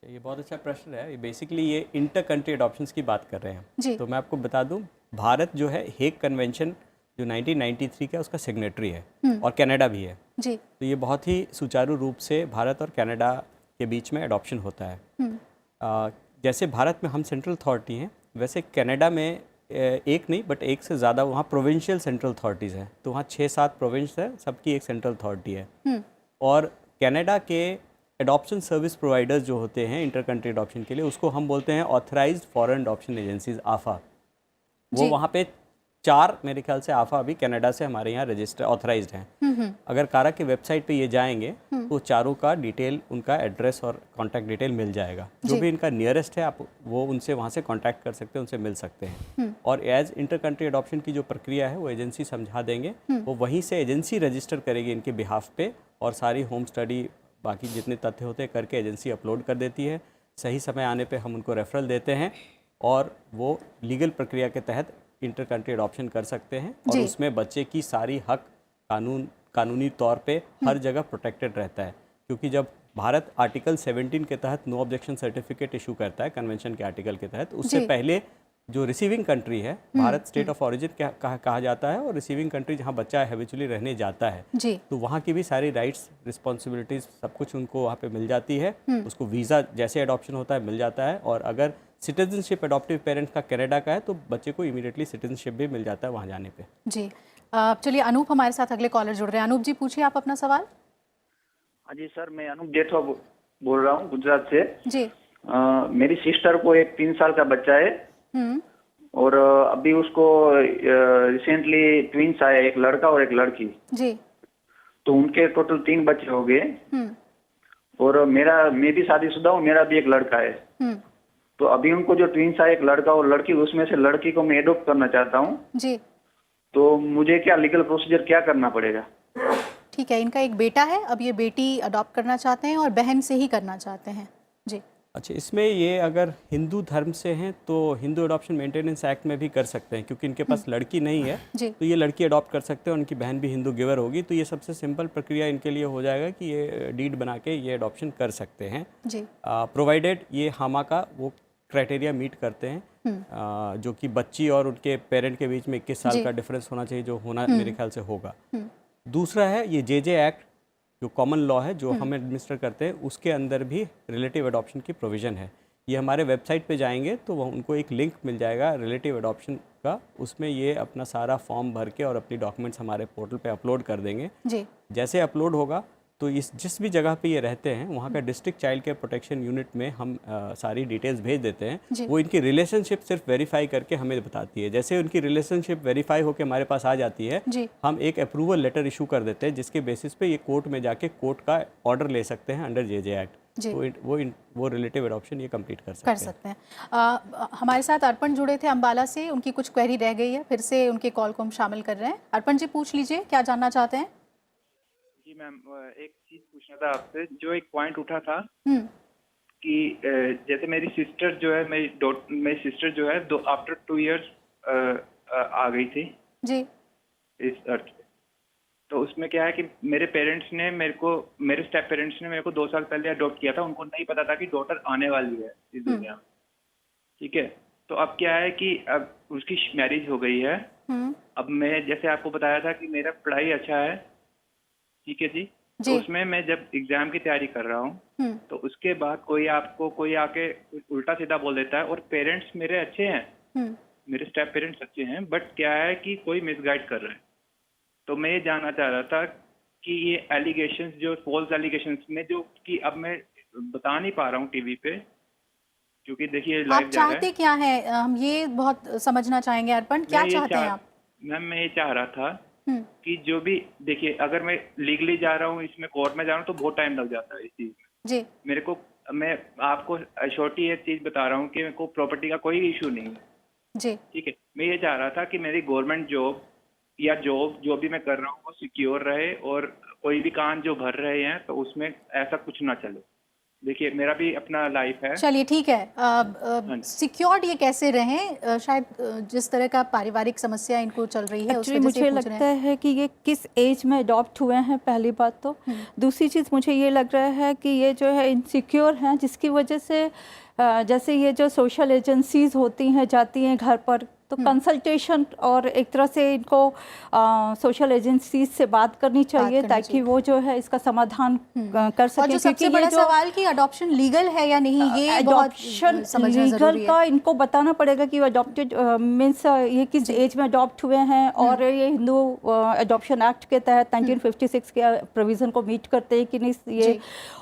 ये बहुत अच्छा प्रश्न है। बेसिकली ये इंटर कंट्री अडॉप्शंस की बात कर रहे हैं जी। तो मैं आपको बता दूं, भारत जो है हेग कन्वेंशन जो 1993 का उसका सिग्नेटरी है, और कनाडा भी है जी। तो ये बहुत ही सुचारू रूप से भारत और कनाडा के बीच में अडॉप्शन होता है। जैसे भारत में हम सेंट्रल अथॉरिटी हैं, वैसे कनाडा में एक नहीं बट एक से ज़्यादा वहाँ प्रोविंशियल सेंट्रल अथॉरिटीज़ हैं। तो वहाँ 6-7 प्रोविंस है, सबकी एक सेंट्रल अथॉरिटी है। और कनाडा के एडॉप्शन सर्विस प्रोवाइडर्स जो होते हैं इंटर कंट्री एडॉप्शन के लिए, उसको हम बोलते हैं ऑथराइज्ड फॉरेन एडॉप्शन एजेंसीज, आफा। वो वहाँ पे 4 मेरे ख्याल से आफा अभी कनाडा से हमारे यहाँ रजिस्टर ऑथराइज्ड हैं। अगर कारा के वेबसाइट पे ये जाएंगे तो चारों का डिटेल, उनका एड्रेस और कॉन्टैक्ट डिटेल मिल जाएगा। जो भी इनका नियरेस्ट है आप वो उनसे वहाँ से कॉन्टैक्ट कर सकते हैं, उनसे मिल सकते हैं। और एज इंटर कंट्री एडॉप्शन की जो प्रक्रिया है वो एजेंसी समझा देंगे, वो वहीं से एजेंसी रजिस्टर करेगी इनके बिहाफ पे, और सारी होम स्टडी बाकी जितने तथ्य होते हैं करके एजेंसी अपलोड कर देती है। सही समय आने पे हम उनको रेफरल देते हैं, और वो लीगल प्रक्रिया के तहत इंटर कंट्री एडॉप्शन कर सकते हैं, और उसमें बच्चे की सारी हक कानूनी तौर पे हर जगह प्रोटेक्टेड रहता है। क्योंकि जब भारत आर्टिकल 17 के तहत नो ऑब्जेक्शन सर्टिफिकेट इशू करता है कन्वेंशन के आर्टिकल के तहत, उससे पहले जो रिसीविंग कंट्री है, भारत स्टेट ऑफ ऑरिजिन कहा जाता है, और रिसीविंग कंट्री जहाँ बच्चा हैबिचुअली रहने जाता है तो वहाँ की भी सारी राइट्स, रिस्पॉन्सिबिलिटीज़ सब कुछ उनको वहाँ पे मिल जाती है। उसको वीज़ा जैसे एडॉप्शन होता है मिल जाता है, और अगर सिटीजनशिप एडॉप्टिव पेरेंट्स का कनाडा का है तो बच्चे को इमीडिएटली सिटीजनशिप भी मिल जाता है वहाँ जाने पे। जी चलिए, अनूप हमारे साथ अगले कॉलर जुड़ रहे हैं। अनूप जी, पूछिए आप अपना सवाल। हाँ जी सर, मैं अनूप जेठवा बोल रहा हूँ गुजरात से जी। मेरी सिस्टर को एक 3 साल का बच्चा है, और अभी उसको रिसेंटली ट्विंस आए, एक लड़का और एक लड़की जी। तो उनके टोटल 3 बच्चे हो गए, और मैं भी शादीशुदा हूँ, मेरा भी एक लड़का है। तो अभी उनको जो ट्विंस आए, एक लड़का और लड़की, उसमें से लड़की को मैं एडॉप्ट करना चाहता हूँ जी। तो मुझे क्या लीगल प्रोसीजर क्या करना पड़ेगा? ठीक है, इनका एक बेटा है, अब ये बेटी अडॉप्ट करना चाहते हैं और बहन से ही करना चाहते हैं जी। अच्छा, इसमें ये अगर हिंदू धर्म से हैं तो हिंदू अडॉप्शन मेंटेनेंस एक्ट में भी कर सकते हैं, क्योंकि इनके पास लड़की नहीं है तो ये लड़की अडॉप्ट कर सकते हैं, उनकी बहन भी हिंदू गिवर होगी, तो ये सबसे सिंपल प्रक्रिया इनके लिए हो जाएगा कि ये डीड बना के ये अडॉप्शन कर सकते हैं, प्रोवाइडेड ये हामा का वो क्राइटेरिया मीट करते हैं जो कि बच्ची और उनके पेरेंट के बीच में 21 साल का डिफरेंस होना चाहिए, जो होना मेरे ख्याल से होगा। दूसरा है ये जे एक्ट, जो कॉमन लॉ है जो हम एडमिनिस्टर करते हैं, उसके अंदर भी रिलेटिव अडॉप्शन की प्रोविज़न है। ये हमारे वेबसाइट पे जाएंगे तो उनको एक लिंक मिल जाएगा रिलेटिव अडॉप्शन का, उसमें ये अपना सारा फॉर्म भर के और अपनी डॉक्यूमेंट्स हमारे पोर्टल पे अपलोड कर देंगे जी। जैसे अपलोड होगा तो जिस भी जगह पे ये रहते हैं वहाँ का district child care protection unit में हम सारी डिटेल्स भेज देते हैं। वो इनकी रिलेशनशिप सिर्फ वेरीफाई करके हमें बताती है। जैसे उनकी रिलेशनशिप वेरीफाई होकर हमारे पास आ जाती है, हम एक अप्रूवल लेटर इशू कर देते हैं, जिसके बेसिस पे ये कोर्ट में जाके कोर्ट का ऑर्डर ले सकते हैं अंडर जे एक्ट। वो रिलेटिव अडॉप्शन ये कंप्लीट कर सकते हैं। हमारे साथ अर्पण जुड़े थे अम्बाला से, उनकी कुछ क्वेरी रह गई है, फिर से उनके कॉल को हम शामिल कर रहे हैं। अर्पण जी पूछ लीजिए, क्या जानना चाहते हैं? जी मैम, एक चीज पूछना था आपसे, जो एक पॉइंट उठा था कि जैसे मेरी सिस्टर जो है, मेरी सिस्टर जो है आफ्टर 2 इयर्स आ गई थी जी इस अर्थ पे। तो उसमें क्या है कि मेरे स्टेप पेरेंट्स ने मेरे को 2 साल पहले अडॉप्ट किया था। उनको नहीं पता था कि डॉटर आने वाली है इस दुनिया में, ठीक है। तो अब क्या है कि अब उसकी मैरिज हो गई है। अब मैं जैसे आपको बताया था कि मेरा पढ़ाई अच्छा है, ठीक है जी। तो उसमें मैं जब एग्जाम की तैयारी कर रहा हूँ तो उसके बाद कोई आके उल्टा सीधा बोल देता है। और पेरेंट्स मेरे अच्छे हैं, मेरे स्टेप पेरेंट्स अच्छे हैं, बट क्या है कि कोई मिसगाइड कर रहा है। तो मैं ये जानना चाह रहा था कि ये एलिगेशंस, जो फॉल्स एलिगेशंस में, जो कि अब मैं बता नहीं पा रहा हूँ टीवी पे, क्योंकि देखिए लाइव आप चाहते क्या है, हम ये बहुत समझना चाहेंगे अर्पण, क्या चाहते हैं आप? मैम मैं ये चाह रहा था कि जो भी, देखिए अगर मैं लीगली जा रहा हूँ, इसमें कोर्ट में जा रहा हूँ तो बहुत टाइम लग जाता है इस चीज में जी। मैं आपको अश्योरिटी एक चीज बता रहा हूँ कि मेरे को प्रॉपर्टी का कोई इशू नहीं है जी, ठीक है। मैं ये चाह रहा था कि मेरी गवर्नमेंट जॉब या जॉब जो भी मैं कर रहा हूँ वो सिक्योर रहे, और कोई भी कान जो भर रहे हैं तो उसमें ऐसा कुछ ना चले। देखिए मेरा भी अपना लाइफ है। चलिए ठीक है, सिक्योर्ड ये कैसे रहें? शायद जिस तरह का पारिवारिक समस्या इनको चल रही है उसमें मुझे लगता है कि ये किस एज में अडॉप्ट हुए हैं, पहली बात तो। दूसरी चीज़ मुझे ये लग रहा है कि ये जो है इनसिक्योर हैं, जिसकी वजह से जैसे ये जो सोशल एजेंसीज होती हैं, जाती हैं घर पर, तो कंसल्टेशन और एक तरह से इनको सोशल एजेंसीज से बात करनी चाहिए ताकि वो जो है इसका समाधान कर सकें। और जो सबसे बड़ा सवाल कि अडॉप्शन लीगल है या नहीं, ये अडॉप्शन लीगल का इनको बताना पड़ेगा कि अडॉप्टेड मीन्स ये किस एज में अडॉप्ट हुए हैं, और ये हिंदू अडॉप्शन एक्ट के तहत 1956 के प्रोविज़न को मीट करते हैं कि नहीं ये।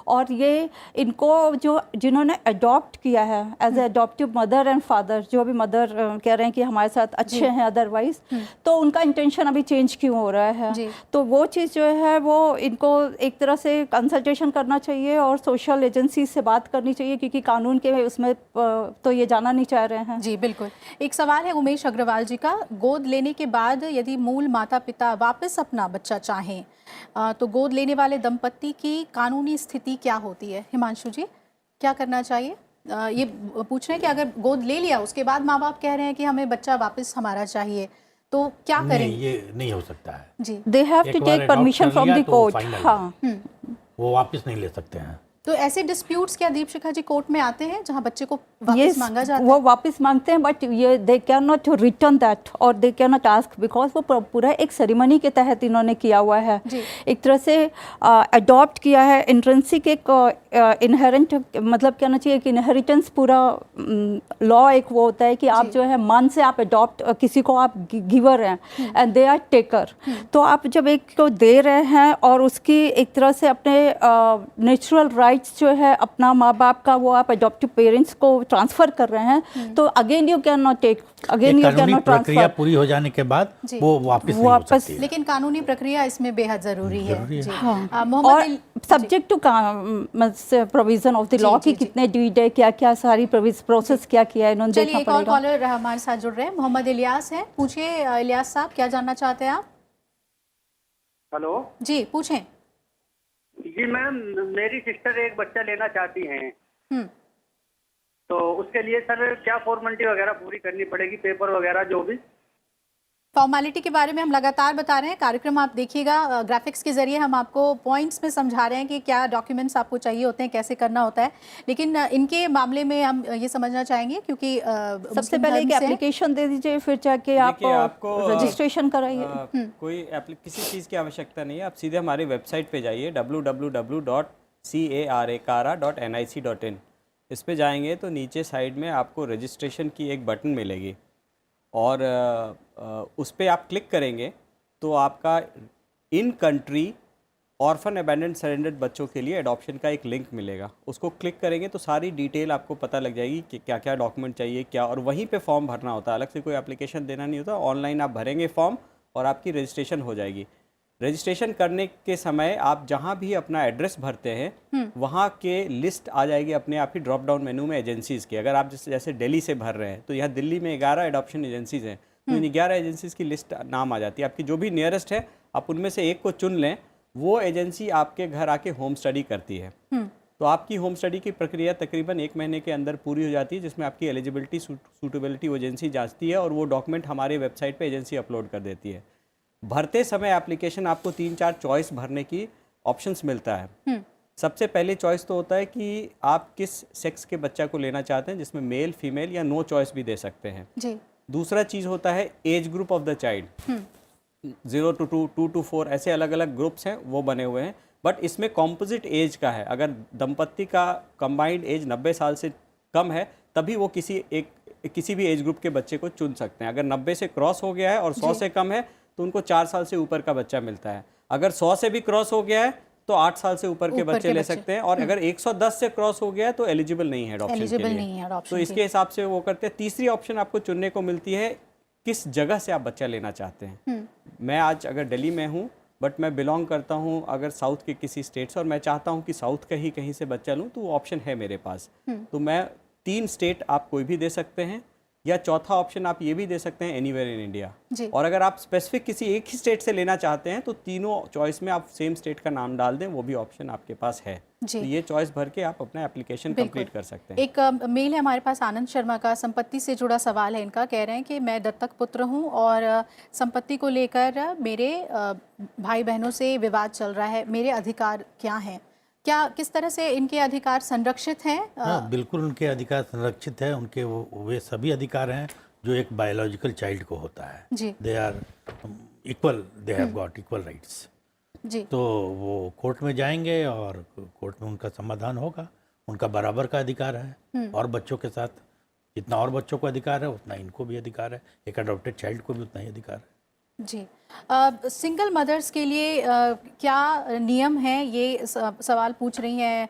और ये इनको जिन्होंने अडॉप्ट किया है as a adoptive mother and father, जो भी मदर कह रहे हैं कि हमारे साथ अच्छे हैं अदरवाइज, तो उनका इंटेंशन अभी चेंज क्यों हो रहा है? तो वो चीज़ जो है वो इनको एक तरह से कंसल्टेशन करना चाहिए और सोशल एजेंसी से बात करनी चाहिए, क्योंकि कानून के उसमें तो ये जाना नहीं चाह रहे हैं। जी बिल्कुल। एक सवाल है उमेश अग्रवाल जी का, गोद लेने के बाद यदि मूल माता पिता वापस अपना बच्चा चाहें तो गोद लेने वाले दंपत्ति की कानूनी स्थिति क्या होती है? हिमांशु जी क्या करना चाहिए? ये पूछ रहे हैं कि अगर गोद ले लिया उसके बाद माँ बाप कह रहे हैं कि हमें बच्चा वापस हमारा चाहिए, तो क्या करें? ये नहीं हो सकता है जी। They have to take permission from the court. हाँ, वो वापस नहीं ले सकते हैं। तो ऐसे डिस्प्यूट्स क्या दीपशिखा जी कोर्ट में आते हैं जहां बच्चे को वापस मांगा जाता है? वो वापस मांगते हैं, बट ये they can not return that और they can not ask, because वो पूरा एक सेरेमनी के तहत इन्होंने किया हुआ है। एक तरह से अडॉप्ट किया है, इंट्रिंसिक एक इनहेरेंट, मतलब कहना चाहिए कि इनहेरिटेंस पूरा लॉ एक वो होता है कि आप जो है मन से आप अडॉप्ट, किसी को आप गिवर हैं एंड दे आर टेकर। तो आप जब एक को दे रहे हैं और उसकी एक तरह से अपने नेचुरल राइट जो है अपना माँ बाप का, वो आप अडॉप्टिव पेरेंट्स को ट्रांसफर कर रहे हैं, तो again you can not take, again you can not transfer. प्रक्रिया पूरी हो जाने के बाद वो वापस लेकिन कानूनी प्रक्रिया इसमें बेहद जरूरी है। हाँ। और subject to provision of the law की कितने डीड है, क्या क्या सारी प्रोसेस क्या किया है इन्होंने देखना पड़ेगा। एक और कॉलर हमारे साथ जुड़ रहे हैं, मोहम्मद इलियास हैं। पूछिए इलियास साहब, क्या जानना चाहते हैं आप? हेलो जी पूछें। जी मैम, मेरी सिस्टर एक बच्चा लेना चाहती हैं, तो उसके लिए सर क्या फॉर्मेलिटी वगैरह पूरी करनी पड़ेगी, पेपर वगैरह जो भी? फॉर्मेलिटी के बारे में हम लगातार बता रहे हैं। कार्यक्रम आप देखिएगा, ग्राफिक्स के जरिए हम आपको पॉइंट्स में समझा रहे हैं कि क्या डॉक्यूमेंट्स आपको चाहिए होते हैं, कैसे करना होता है। लेकिन इनके मामले में हम ये समझना चाहेंगे क्योंकि सबसे पहले एक एप्लीकेशन दे दीजिए, फिर जाके आपको रजिस्ट्रेशन कराइए। कोई किसी चीज़ की आवश्यकता नहीं है, आप सीधे हमारी वेबसाइट पे जाइए www.cara.nic.in। इस पे जाएंगे तो नीचे साइड में आपको रजिस्ट्रेशन की एक बटन मिलेगी और उस पर आप क्लिक करेंगे तो आपका in country orphan abandon surrendered बच्चों के लिए अडॉप्शन का एक लिंक मिलेगा। उसको क्लिक करेंगे तो सारी डिटेल आपको पता लग जाएगी कि क्या क्या डॉक्यूमेंट चाहिए क्या, और वहीं पे फॉर्म भरना होता है, अलग से कोई एप्लीकेशन देना नहीं होता। ऑनलाइन आप भरेंगे फॉर्म और आपकी रजिस्ट्रेशन हो जाएगी। रजिस्ट्रेशन करने के समय आप जहाँ भी अपना एड्रेस भरते हैं वहाँ के लिस्ट आ जाएगी अपने आप ही ड्रॉप डाउन मेनू में एजेंसीज़ की। अगर आप जैसे दिल्ली से भर रहे हैं तो यहाँ दिल्ली में 11 एडॉप्शन एजेंसीज़ हैं, तो इन 11 एजेंसीज़ की लिस्ट नाम आ जाती है। आपकी जो भी नियरेस्ट है आप उनमें से एक को चुन लें, वो एजेंसी आपके घर आके होम स्टडी करती है। तो आपकी होम स्टडी की प्रक्रिया तकरीबन 1 महीने के अंदर पूरी हो जाती है, जिसमें आपकी एलिजिबिलिटी सूटेबिलिटी वो एजेंसी जांचती है और वो डॉक्यूमेंट हमारे वेबसाइट पे एजेंसी अपलोड कर देती है। भरते समय एप्लीकेशन आपको 3-4 चॉइस भरने की ऑप्शंस मिलता है। सबसे पहले चॉइस तो होता है कि आप किस सेक्स के बच्चा को लेना चाहते हैं, जिसमें मेल फीमेल या नो चॉइस भी दे सकते हैं जी। दूसरा चीज़ होता है age group of the child, 0 to 2, 2 to 4 ऐसे अलग अलग ग्रुप्स हैं वो बने हुए हैं। बट इसमें कॉम्पोजिट एज का है, अगर दंपत्ति का कंबाइंड एज 90 साल से कम है तभी वो किसी भी एज ग्रुप के बच्चे को चुन सकते हैं। अगर 90 से क्रॉस हो गया है और 100 से कम है तो उनको 4 साल से ऊपर का बच्चा मिलता है। अगर 100 से भी क्रॉस हो गया है तो 8 साल से ऊपर के बच्चे ले सकते हैं, और अगर 110 से क्रॉस हो गया है तो एलिजिबल नहीं है अडॉप्शन के लिए। तो इसके हिसाब से वो करते हैं। तीसरी ऑप्शन आपको चुनने को मिलती है किस जगह से आप बच्चा लेना चाहते हैं। मैं आज अगर दिल्ली में हूँ बट मैं बिलोंग करता हूँ अगर साउथ के किसी स्टेट से और मैं चाहता हूँ कि साउथ का ही कहीं से बच्चा लूँ, तो वो ऑप्शन है मेरे पास। तो मैं 3 स्टेट आप कोई भी दे सकते हैं, या चौथा ऑप्शन आप ये भी दे सकते हैं एनीवेयर इन इंडिया। और अगर आप स्पेसिफिक किसी एक ही स्टेट से लेना चाहते हैं तो तीनों चॉइस में आप सेम स्टेट का नाम डाल दें, वो भी ऑप्शन आपके पास है। तो ये चॉइस भर के आप अपना एप्लीकेशन कंप्लीट कर सकते हैं। एक मेल है हमारे पास आनंद शर्मा का, संपत्ति से जुड़ा सवाल है इनका। कह रहे हैं कि मैं दत्तक पुत्र हूँ और संपत्ति को लेकर मेरे भाई बहनों से विवाद चल रहा है, मेरे अधिकार क्या हैं, क्या किस तरह से इनके अधिकार संरक्षित हैं? हाँ, बिल्कुल उनके अधिकार संरक्षित है। उनके वे सभी अधिकार हैं जो एक बायोलॉजिकल चाइल्ड को होता है। They are equal, they have got equal rights जी। तो वो कोर्ट में जाएंगे और कोर्ट में उनका समाधान होगा। उनका बराबर का अधिकार है और बच्चों के साथ जितना और बच्चों को अधिकार है उतना इनको भी अधिकार है, एक अडॉप्टेड चाइल्ड को भी उतना ही अधिकार है जी। सिंगल मदर्स के लिए क्या नियम है, ये सवाल पूछ रही हैं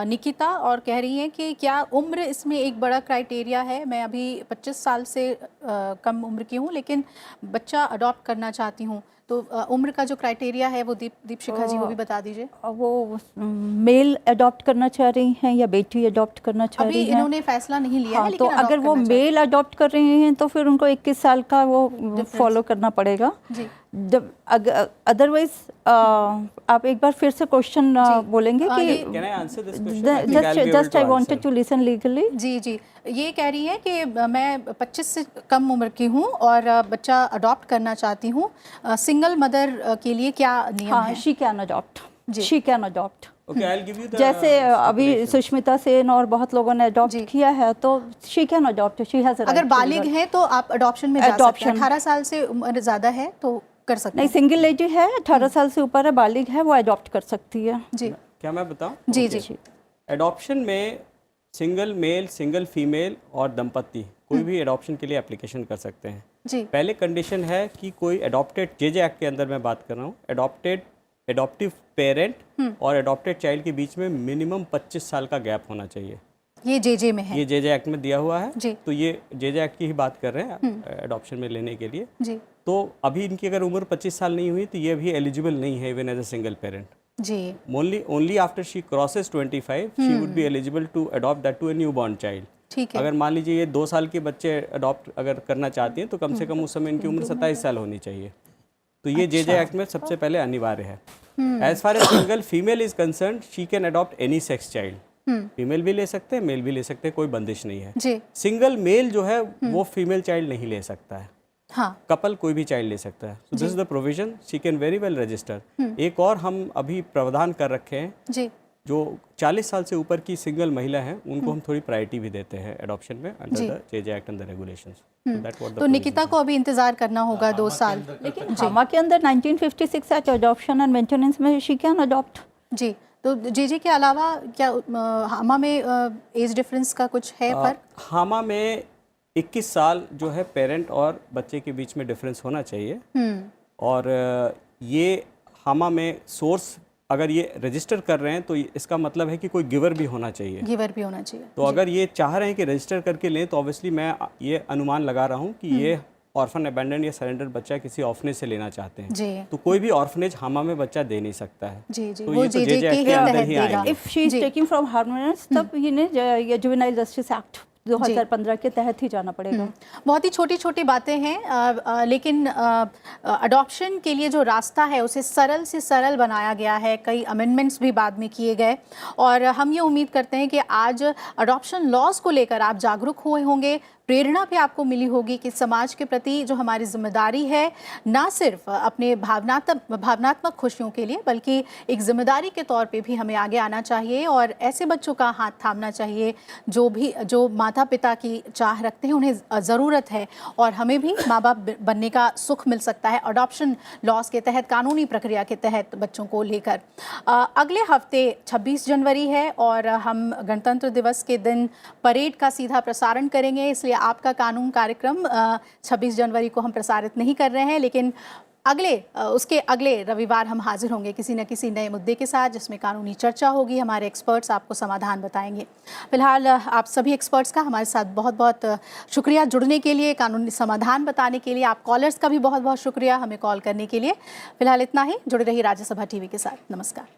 निकिता, और कह रही हैं कि क्या उम्र इसमें एक बड़ा क्राइटेरिया है। मैं अभी 25 साल से कम उम्र की हूँ लेकिन बच्चा अडॉप्ट करना चाहती हूँ, तो उम्र का जो क्राइटेरिया है वो दीपशिखा जी वो भी बता दीजिए। वो मेल अडॉप्ट करना चाह रही हैं या बेटी अडॉप्ट करना चाह रही हैं? अभी इन्होंने फैसला नहीं लिया है, तो अगर वो मेल अडॉप्ट कर रहे हैं तो फिर उनको 21 साल का वो फॉलो करना पड़ेगा। जब अदरवाइज आप एक बार फिर से क्वेश्चन बोलेंगे कि just I wanted to listen legally. जी, ये कह रही है कि मैं 25 से कम उम्र की हूँ और बच्चा अडॉप्ट करना चाहती हूँ, सिंगल मदर के लिए क्या नियम है? She can adopt, she can adopt. जैसे अभी सुष्मिता सेन और बहुत लोगों ने अडॉप्ट किया है, तो she can adopt, she has. अगर बालिग है तो आप अडॉप्शन में जा सकते हैं। 18 साल से उम्र ज़्यादा है तो कर सकते हैं। नहीं, सिंगल लेडी है, 18 साल से ऊपर है, बालिग है, वो अडॉप्ट कर सकती है जी। क्या मैं बताऊं? जी। एडॉप्शन में सिंगल मेल, सिंगल फीमेल और दंपत्ति कोई भी एडॉप्शन के लिए एप्लीकेशन कर सकते हैं जी। पहले कंडीशन है कि कोई एडॉप्टेड, जेजे एक्ट के अंदर मैं बात कर रहा हूँ, एडॉप्टिव पेरेंट और एडॉप्टेड चाइल्ड के बीच में मिनिमम 25 साल का गैप होना चाहिए। ये जेजे में है, ये जेजे एक्ट में दिया हुआ है जी। तो ये जेजे एक्ट की ही बात कर रहे हैं एडॉप्शन में लेने के लिए जी। तो अभी इनकी अगर उम्र 25 साल नहीं हुई तो ये भी एलिजिबल नहीं है even as a single parent जी। Only after she crosses 25 she would be eligible to adopt that to a new born child. ठीक है। अगर मान लीजिए ये 2 साल के बच्चे अडॉप्ट अगर करना चाहती हैं तो कम से कम उस समय इनकी उम्र 27 साल होनी चाहिए। तो ये जेजे एक्ट में सबसे पहले अनिवार्य है। As far as single female is concern, she can adopt any sex child. Female भी ले सकते हैं, मेल भी ले सकते हैं, कोई बंदिश नहीं है। जी। सिंगल मेल जो है वो फीमेल चाइल्ड नहीं ले सकता है। हाँ। कपल कोई भी चाइल्ड ले सकता है। So this is the provision, she can very well register. एक और हम अभी प्रावधान कर रखे हैं जी, जो 40 साल से ऊपर की सिंगल महिला हैं उनको हम थोड़ी प्रायोरिटी भी देते हैं एडॉप्शन में under the JJ act and the regulations. तो निकिता को अभी इंतजार करना होगा 2 साल। लेकिन हामा के अंदर 1956 एक्ट अडॉप्शन एंड मेंटेनेंस में शी कैन अडॉप्ट। जी, तो जेजे के अलावा क्या हामा में एज डिफरेंस का कुछ है फर्क? हामा में 21 साल जो है पेरेंट और बच्चे के बीच में डिफरेंस होना चाहिए। और ये हामा में सोर्स अगर ये रजिस्टर कर रहे हैं तो इसका मतलब है कि कोई गिवर भी होना चाहिए। गिवर भी होना चाहिए। तो अगर ये चाह रहे हैं कि रजिस्टर करके लें तो ऑब्वियसली मैं ये अनुमान लगा रहा हूँ कि ये ऑर्फन अबैंडन या सरेंडर बच्चा किसी ऑर्फनेज से लेना चाहते हैं। जी। तो कोई भी ऑर्फनेज हामा में बच्चा दे नहीं सकता है। जी जी, तो वो ये तो जेजे जेजे के एक्ट के अंदर ही देगा। आएंगे। If she is taking from hormones तब ये जुवेनाइल जस्टिस एक्ट 2015 के तहत ही जाना पड़ेगा। बहुत ही छोटी छोटी बातें हैं, लेकिन अडॉप्शन के लिए जो रास्ता है उसे सरल से सरल बनाया गया है। कई अमेंडमेंट्स भी बाद में किए गए और हम ये उम्मीद करते हैं कि आज अडॉप्शन लॉज को लेकर आप जागरूक हुए होंगे, प्रेरणा भी आपको मिली होगी कि समाज के प्रति जो हमारी जिम्मेदारी है, ना सिर्फ अपने भावनात्मक खुशियों के लिए बल्कि एक जिम्मेदारी के तौर पे भी हमें आगे आना चाहिए और ऐसे बच्चों का हाथ थामना चाहिए जो माता पिता की चाह रखते हैं, उन्हें ज़रूरत है और हमें भी माँ बाप बनने का सुख मिल सकता है अडॉप्शन लॉज के तहत, कानूनी प्रक्रिया के तहत बच्चों को लेकर। अगले हफ्ते 26 जनवरी है और हम गणतंत्र दिवस के दिन परेड का सीधा प्रसारण करेंगे, इसलिए आपका कानून कार्यक्रम 26 जनवरी को हम प्रसारित नहीं कर रहे हैं, लेकिन उसके अगले रविवार हम हाजिर होंगे किसी न किसी नए मुद्दे के साथ जिसमें कानूनी चर्चा होगी। हमारे एक्सपर्ट्स आपको समाधान बताएंगे। फिलहाल आप सभी एक्सपर्ट्स का हमारे साथ बहुत बहुत शुक्रिया जुड़ने के लिए, कानूनी समाधान बताने के लिए। आप कॉलर्स का भी बहुत बहुत शुक्रिया हमें कॉल करने के लिए। फिलहाल इतना ही। जुड़े रहिए राज्यसभा टीवी के साथ। नमस्कार।